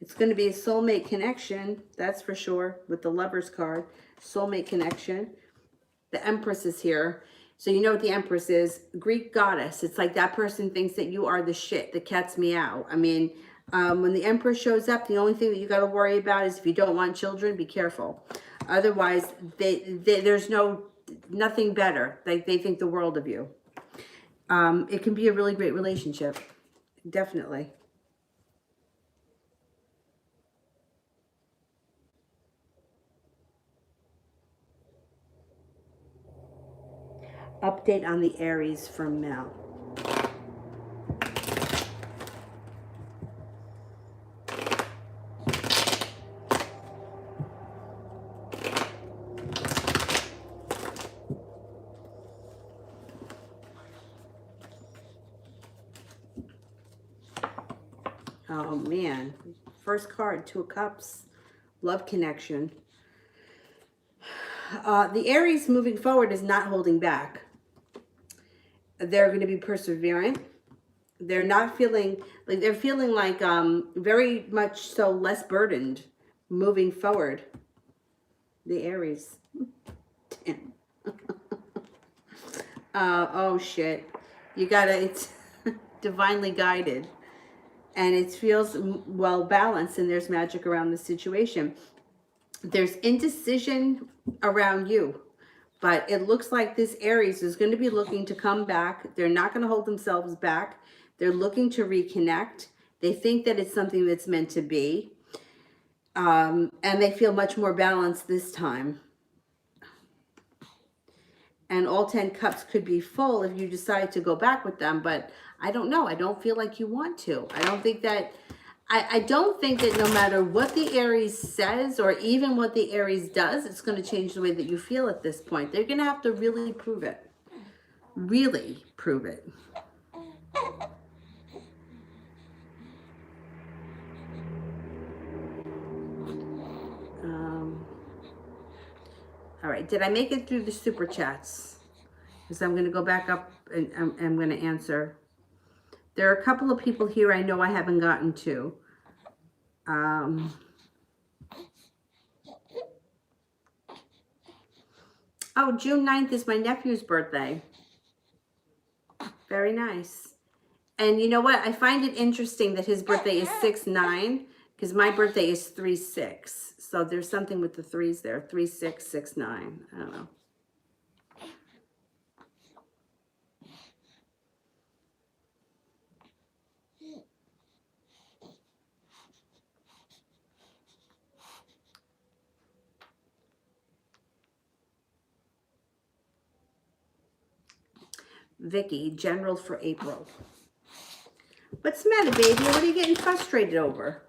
It's going to be a soulmate connection, that's for sure, with the Lover's card. Soulmate connection. The Empress is here. So you know what the Empress is. Greek goddess. It's like that person thinks that you are the shit, the cat's meow. I mean, when the Empress shows up, the only thing that you got to worry about is if you don't want children, be careful. Otherwise, there's nothing better. Like, they think the world of you. It can be a really great relationship. Definitely. Update on the Aries from Mel. Oh man, first card, Two of Cups, love connection. The Aries moving forward is not holding back. They're going to be perseverant. They're not feeling like, they're feeling like very much so less burdened moving forward. The Aries. Damn. Oh shit. You gotta, it's divinely guided. And it feels well balanced, and there's magic around the situation. There's indecision around you, but it looks like this Aries is going to be looking to come back. They're not going to hold themselves back. They're looking to reconnect. They think that it's something that's meant to be. And they feel much more balanced this time. And all 10 cups could be full if you decide to go back with them, but I don't know. I don't feel like you want to. I don't think that no matter what the Aries says or even what the Aries does, it's going to change the way that you feel at this point. They're going to have to really prove it. Really prove it. All right. Did I make it through the super chats? Because I'm going to go back up and I'm going to answer. There are a couple of people here I know I haven't gotten to. Oh, June 9th is my nephew's birthday. Very nice. And you know what? I find it interesting that his birthday is 6/9 because my birthday is 3/6. So there's something with the threes there. 3/6, 6/9. I don't know. Vicky, general for April. What's the matter, baby? What are you getting frustrated over?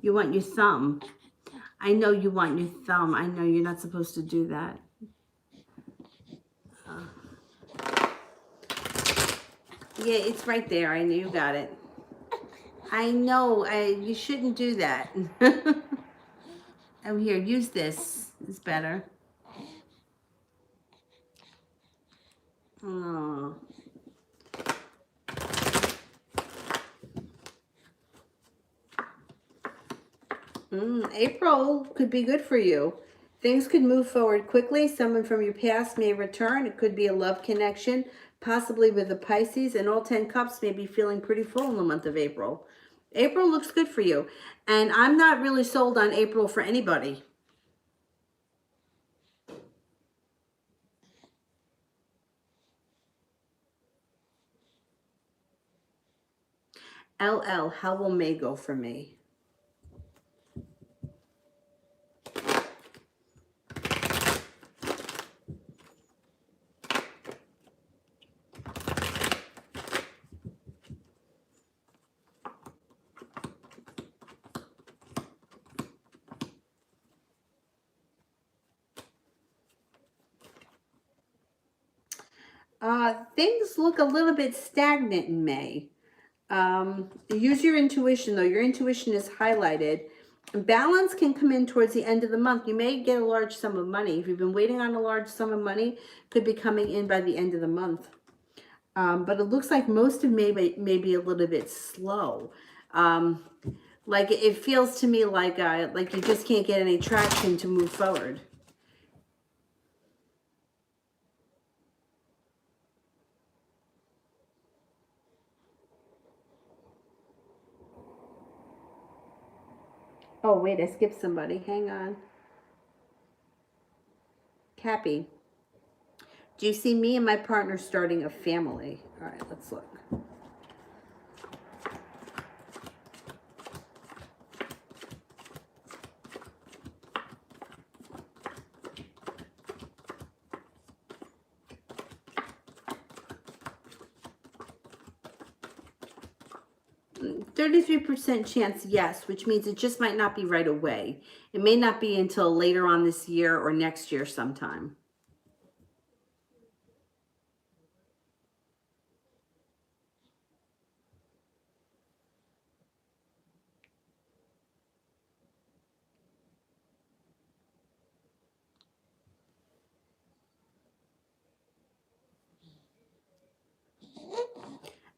You want your thumb. I know you want your thumb. I know you're not supposed to do that. Yeah, it's right there. I know you got it. I know. You shouldn't do that. Oh, here, use this. It's better. Oh. April could be good for you. Things could move forward quickly. Someone from your past may return. It could be a love connection, possibly with the Pisces. And all 10 cups may be feeling pretty full in the month of April. April looks good for you. And I'm not really sold on April for anybody. LL, how will May go for me? Things look a little bit stagnant in May. Use your intuition, though. Your intuition is highlighted. Balance can come in towards the end of the month. You may get a large sum of money. If you've been waiting on a large sum of money, could be coming in by the end of the month. But it looks like most of May may be a little bit slow. Like it feels to me like you just can't get any traction to move forward. Oh, wait, I skipped somebody. Hang on. Cappy. Do you see me and my partner starting a family? All right, let's look. 33% chance yes, which means it just might not be right away. It may not be until later on this year or next year sometime.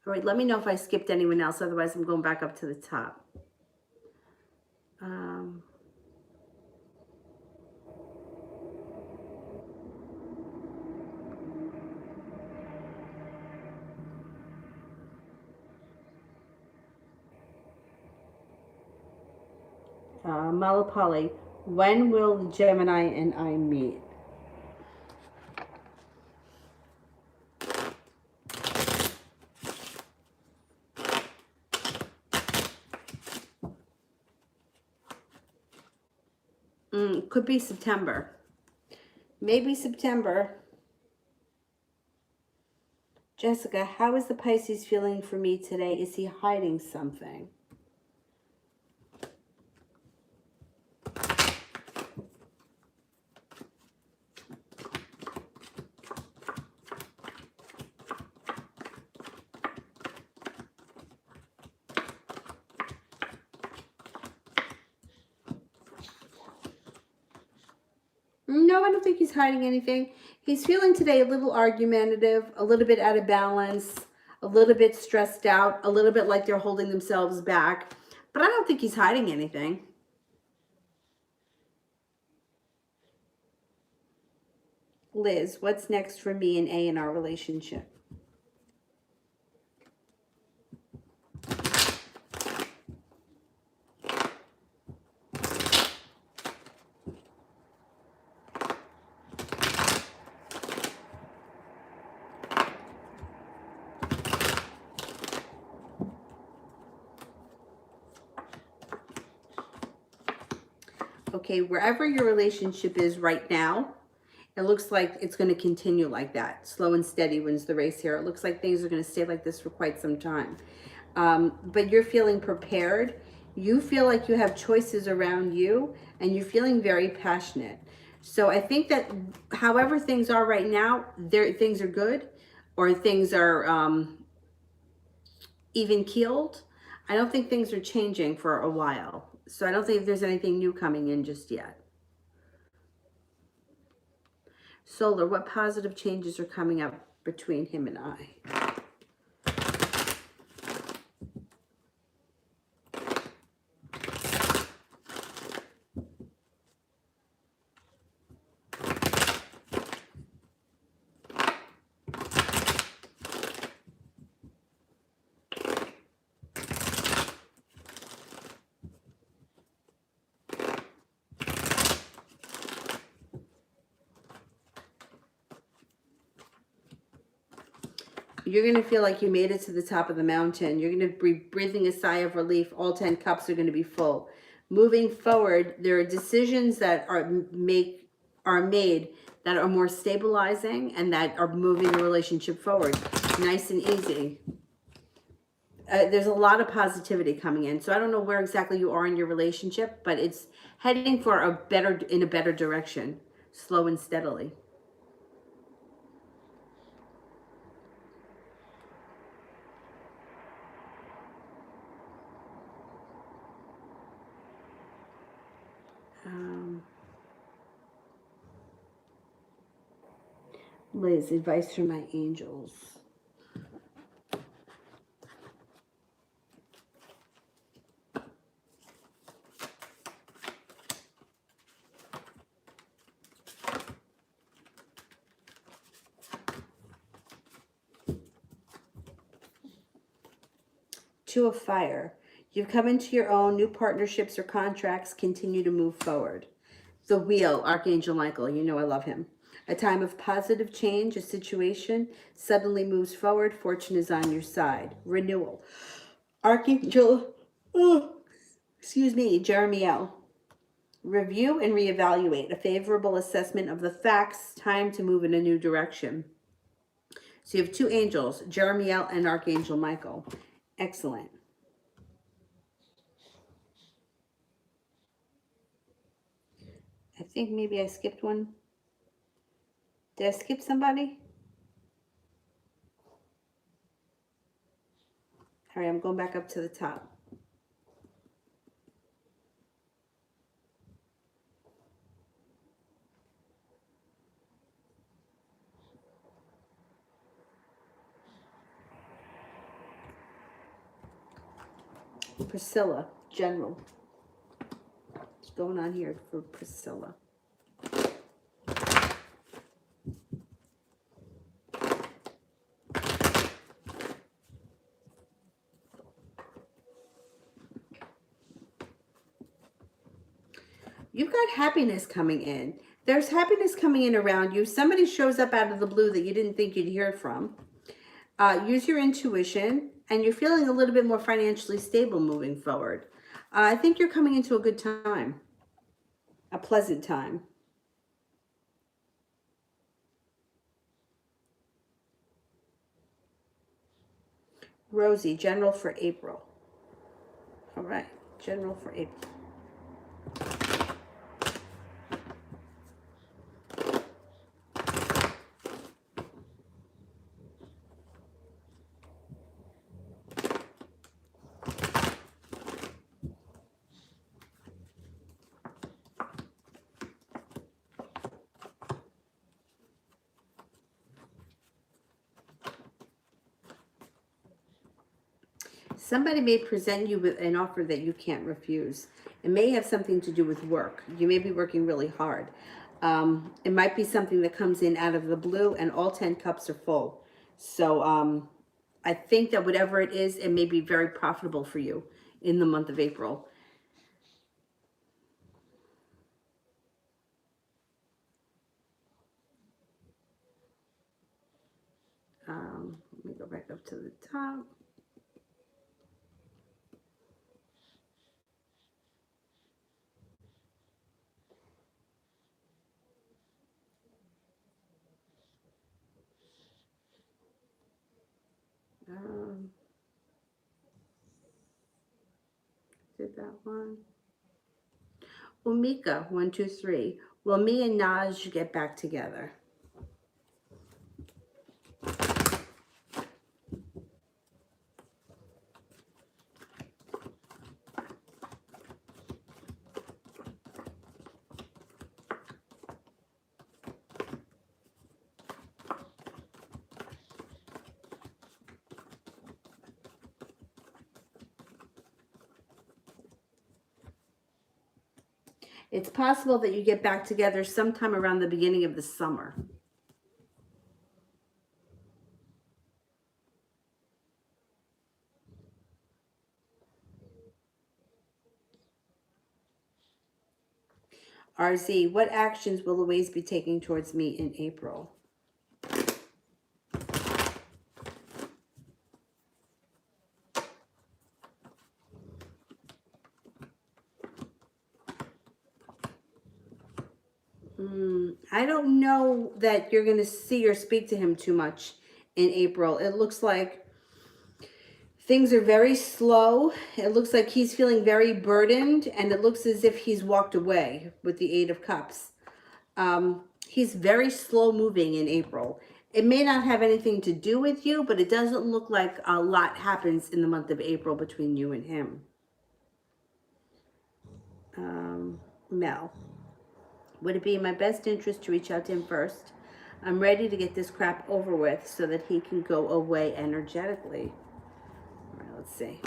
All right, let me know if I skipped anyone else. Otherwise, I'm going back up to the top. Malapali, when will Gemini and I meet? Could be September. Maybe September. Jessica, how is the Pisces feeling for me today? Is he hiding something? No, I don't think he's hiding anything. He's feeling today a little argumentative, a little bit out of balance, a little bit stressed out, a little bit like they're holding themselves back. But I don't think he's hiding anything. Liz, what's next for me and A in our relationship? Okay, wherever your relationship is right now, it looks like it's going to continue like that. Slow and steady wins the race here. It looks like things are going to stay like this for quite some time. But you're feeling prepared. You feel like you have choices around you, and you're feeling very passionate. So I think that however things are right now, things are good, or things are even keeled. I don't think things are changing for a while. So I don't think there's anything new coming in just yet. Solar, what positive changes are coming up between him and I? You're going to feel like you made it to the top of the mountain. You're going to be breathing a sigh of relief. All 10 cups are going to be full. Moving forward, there are decisions that are made that are more stabilizing and that are moving the relationship forward. Nice and easy. There's a lot of positivity coming in. So I don't know where exactly you are in your relationship, but it's heading for a better direction, slow and steadily. Um, Liz, advice from my angels. Two of Fire. You've come into your own. New partnerships or contracts continue to move forward. The Wheel, Archangel Michael. You know I love him. A time of positive change. A situation suddenly moves forward. Fortune is on your side. Renewal. Archangel, Jeremiel. Review and reevaluate. A favorable assessment of the facts. Time to move in a new direction. So you have two angels, Jeremiel and Archangel Michael. Excellent. I think maybe I skipped one. Did I skip somebody? All right, I'm going back up to the top. Priscilla, General. What's going on here for Priscilla? You've got happiness coming in. There's happiness coming in around you. Somebody shows up out of the blue that you didn't think you'd hear from. Use your intuition, and you're feeling a little bit more financially stable moving forward. I think you're coming into a good time, a pleasant time. Rosie, General for April. All right, General for April. Somebody may present you with an offer that you can't refuse. It may have something to do with work. You may be working really hard. It might be something that comes in out of the blue, and all 10 cups are full. So I think that whatever it is, it may be very profitable for you in the month of April. Let me go back up to the top. Did that one. Umika, 1, 2, 3. Will me and Naj get back together? It's possible that you get back together sometime around the beginning of the summer. RZ, what actions will Louise be taking towards me in April? I don't know that you're going to see or speak to him too much in April. It looks like things are very slow. It looks like he's feeling very burdened, and it looks as if he's walked away with the 8 of Cups. He's very slow moving in April. It may not have anything to do with you, but it doesn't look like a lot happens in the month of April between you and him. Mel. Would it be in my best interest to reach out to him first? I'm ready to get this crap over with so that he can go away energetically. All right, let's see.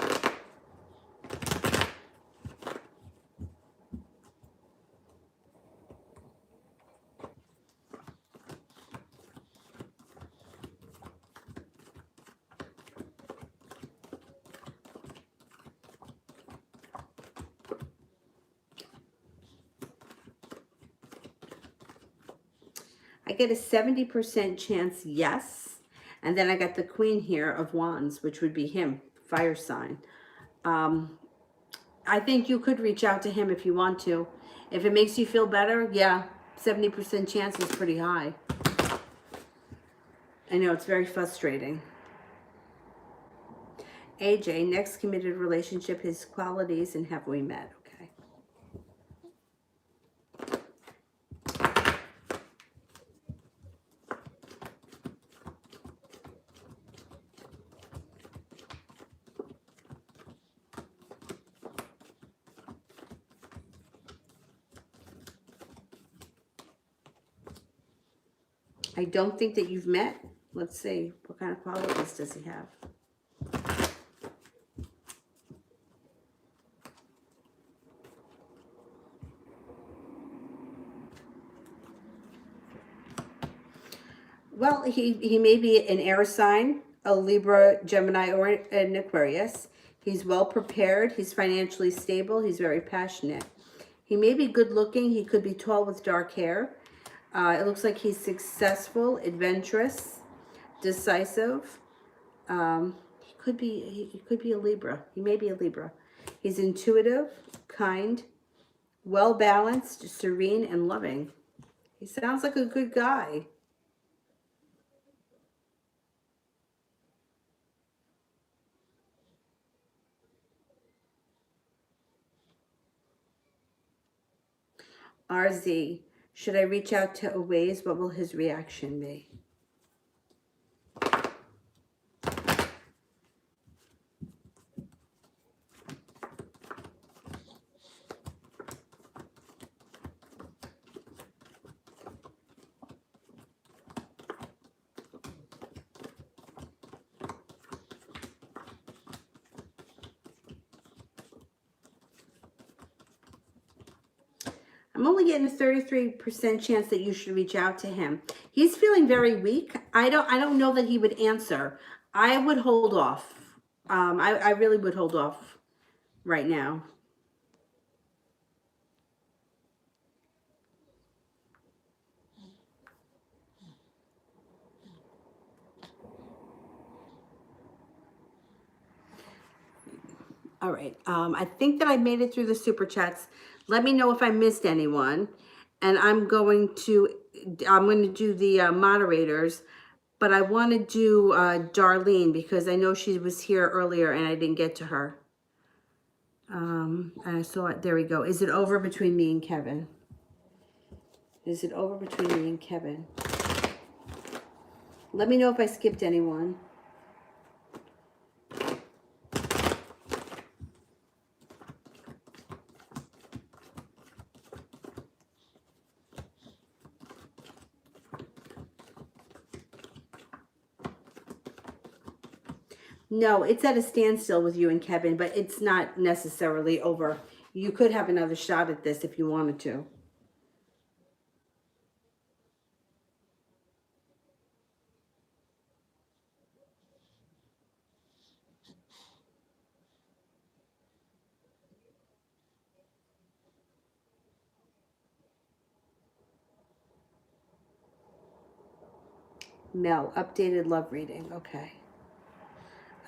I get a 70% chance yes. And then I got the Queen here of Wands, which would be him, fire sign. I think you could reach out to him if you want to. If it makes you feel better, yeah, 70% chance is pretty high. I know, it's very frustrating. AJ, next committed relationship, his qualities, and have we met? Okay. I don't think that you've met. Let's see. What kind of qualities does he have? Well, he may be an air sign, a Libra, Gemini, or an Aquarius. He's well prepared. He's financially stable. He's very passionate. He may be good looking. He could be tall with dark hair. It looks like he's successful, adventurous, decisive. He could be a Libra. He may be a Libra. He's intuitive, kind, well balanced, serene, and loving. He sounds like a good guy. RZ, should I reach out to Aways? What will his reaction be? I'm only getting a 33% chance that you should reach out to him. He's feeling very weak. I don't know that he would answer. I would hold off. I really would hold off right now. All right. I think that I made it through the super chats. Let me know if I missed anyone. And I'm going to do the moderators, but I want to do Darlene because I know she was here earlier and I didn't get to her. And I saw it. There we go. Is it over between me and Kevin? Is it over between me and Kevin? Let me know if I skipped anyone. No, it's at a standstill with you and Kevin, but it's not necessarily over. You could have another shot at this if you wanted to. Mel, updated love reading. Okay.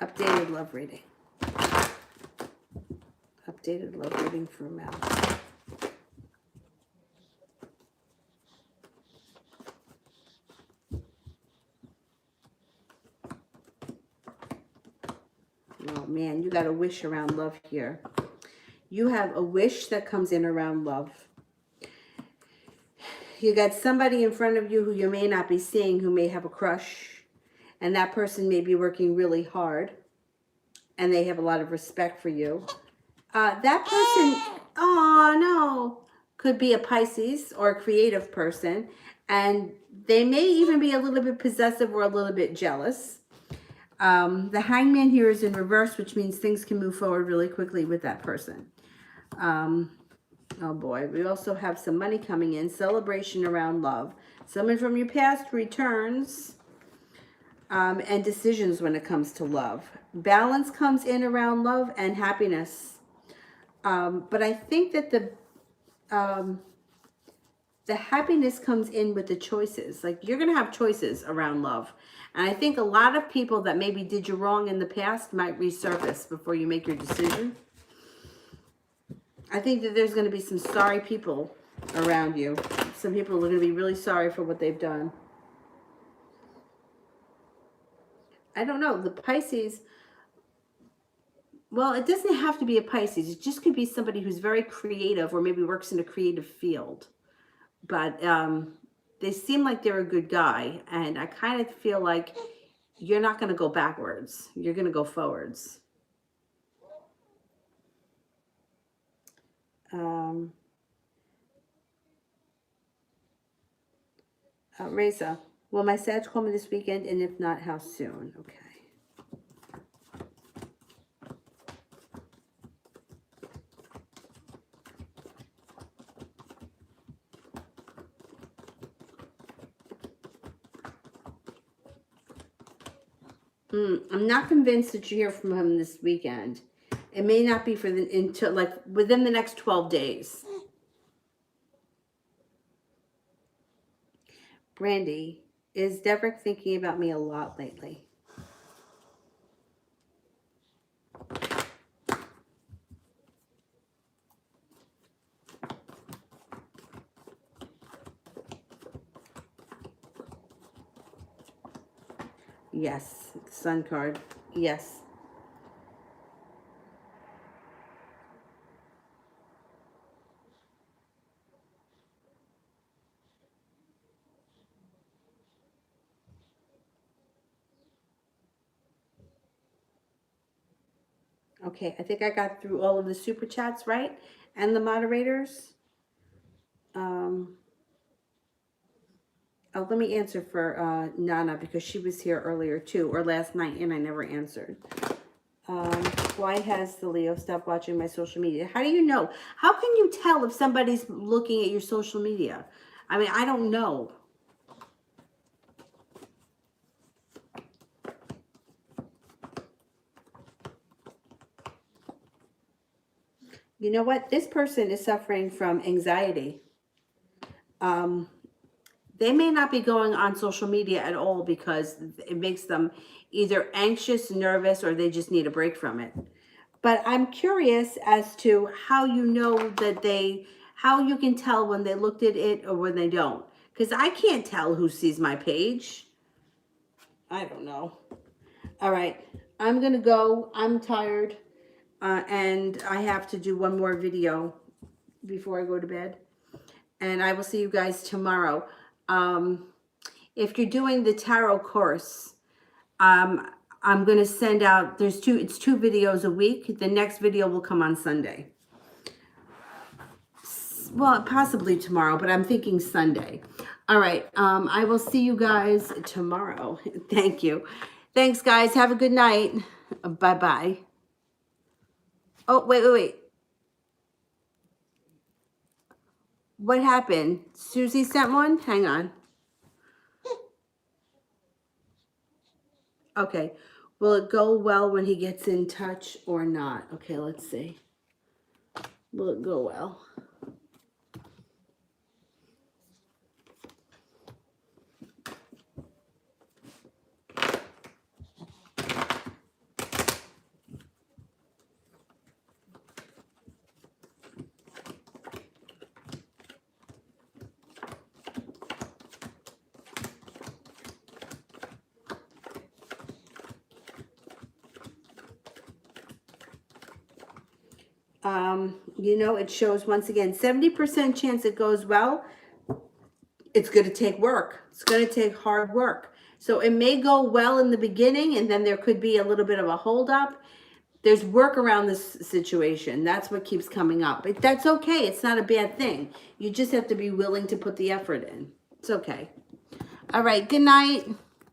Updated love reading. Updated love reading for Mel. Oh man, you got a wish around love here. You have a wish that comes in around love. You got somebody in front of you who you may not be seeing who may have a crush, and that person may be working really hard and they have a lot of respect for you. That person, oh no, could be a Pisces or a creative person, and they may even be a little bit possessive or a little bit jealous. The Hangman here is in reverse, which means things can move forward really quickly with that person. Oh boy, we also have some money coming in, celebration around love. Someone from your past returns, and decisions when it comes to love. Balance comes in around love and happiness. But I think that the happiness comes in with the choices. Like, you're going to have choices around love. And I think a lot of people that maybe did you wrong in the past might resurface before you make your decision. I think that there's going to be some sorry people around you. Some people are going to be really sorry for what they've done. I don't know. The Pisces, well, it doesn't have to be a Pisces. It just could be somebody who's very creative or maybe works in a creative field. But they seem like they're a good guy. And I kind of feel like you're not going to go backwards. You're going to go forwards. Reza, will my Sag call me this weekend? And if not, how soon? Okay. I'm not convinced that you hear from him this weekend. It may not be for until like within the next 12 days. Brandy, is Deverick thinking about me a lot lately? Yes, Sun card. Yes. Okay, I think I got through all of the super chats, right? And the moderators. Oh, let me answer for Nana, because she was here earlier too, or last night, and I never answered. Why has the Leo stopped watching my social media? How do you know? How can you tell if somebody's looking at your social media? I mean, I don't know. You know what? This person is suffering from anxiety. They may not be going on social media at all because it makes them either anxious, nervous, or they just need a break from it. But I'm curious as to how you know that how you can tell when they looked at it or when they don't. Because I can't tell who sees my page. I don't know. All right, I'm going to go. I'm tired. And I have to do one more video before I go to bed. And I will see you guys tomorrow. If you're doing the tarot course, I'm going to send out, it's two videos a week. The next video will come on Sunday. Well, possibly tomorrow, but I'm thinking Sunday. All right. I will see you guys tomorrow. Thank you. Thanks, guys. Have a good night. Bye-bye. Oh, wait. What happened? Susie sent one? Hang on. Okay. Will it go well when he gets in touch or not? Okay, let's see. Will it go well? You know, it shows once again, 70% chance it goes well. It's going to take work. It's going to take hard work. So it may go well in the beginning, and then there could be a little bit of a hold up. There's work around this situation. That's what keeps coming up. But that's okay. It's not a bad thing. You just have to be willing to put the effort in. It's okay. All right. Good night.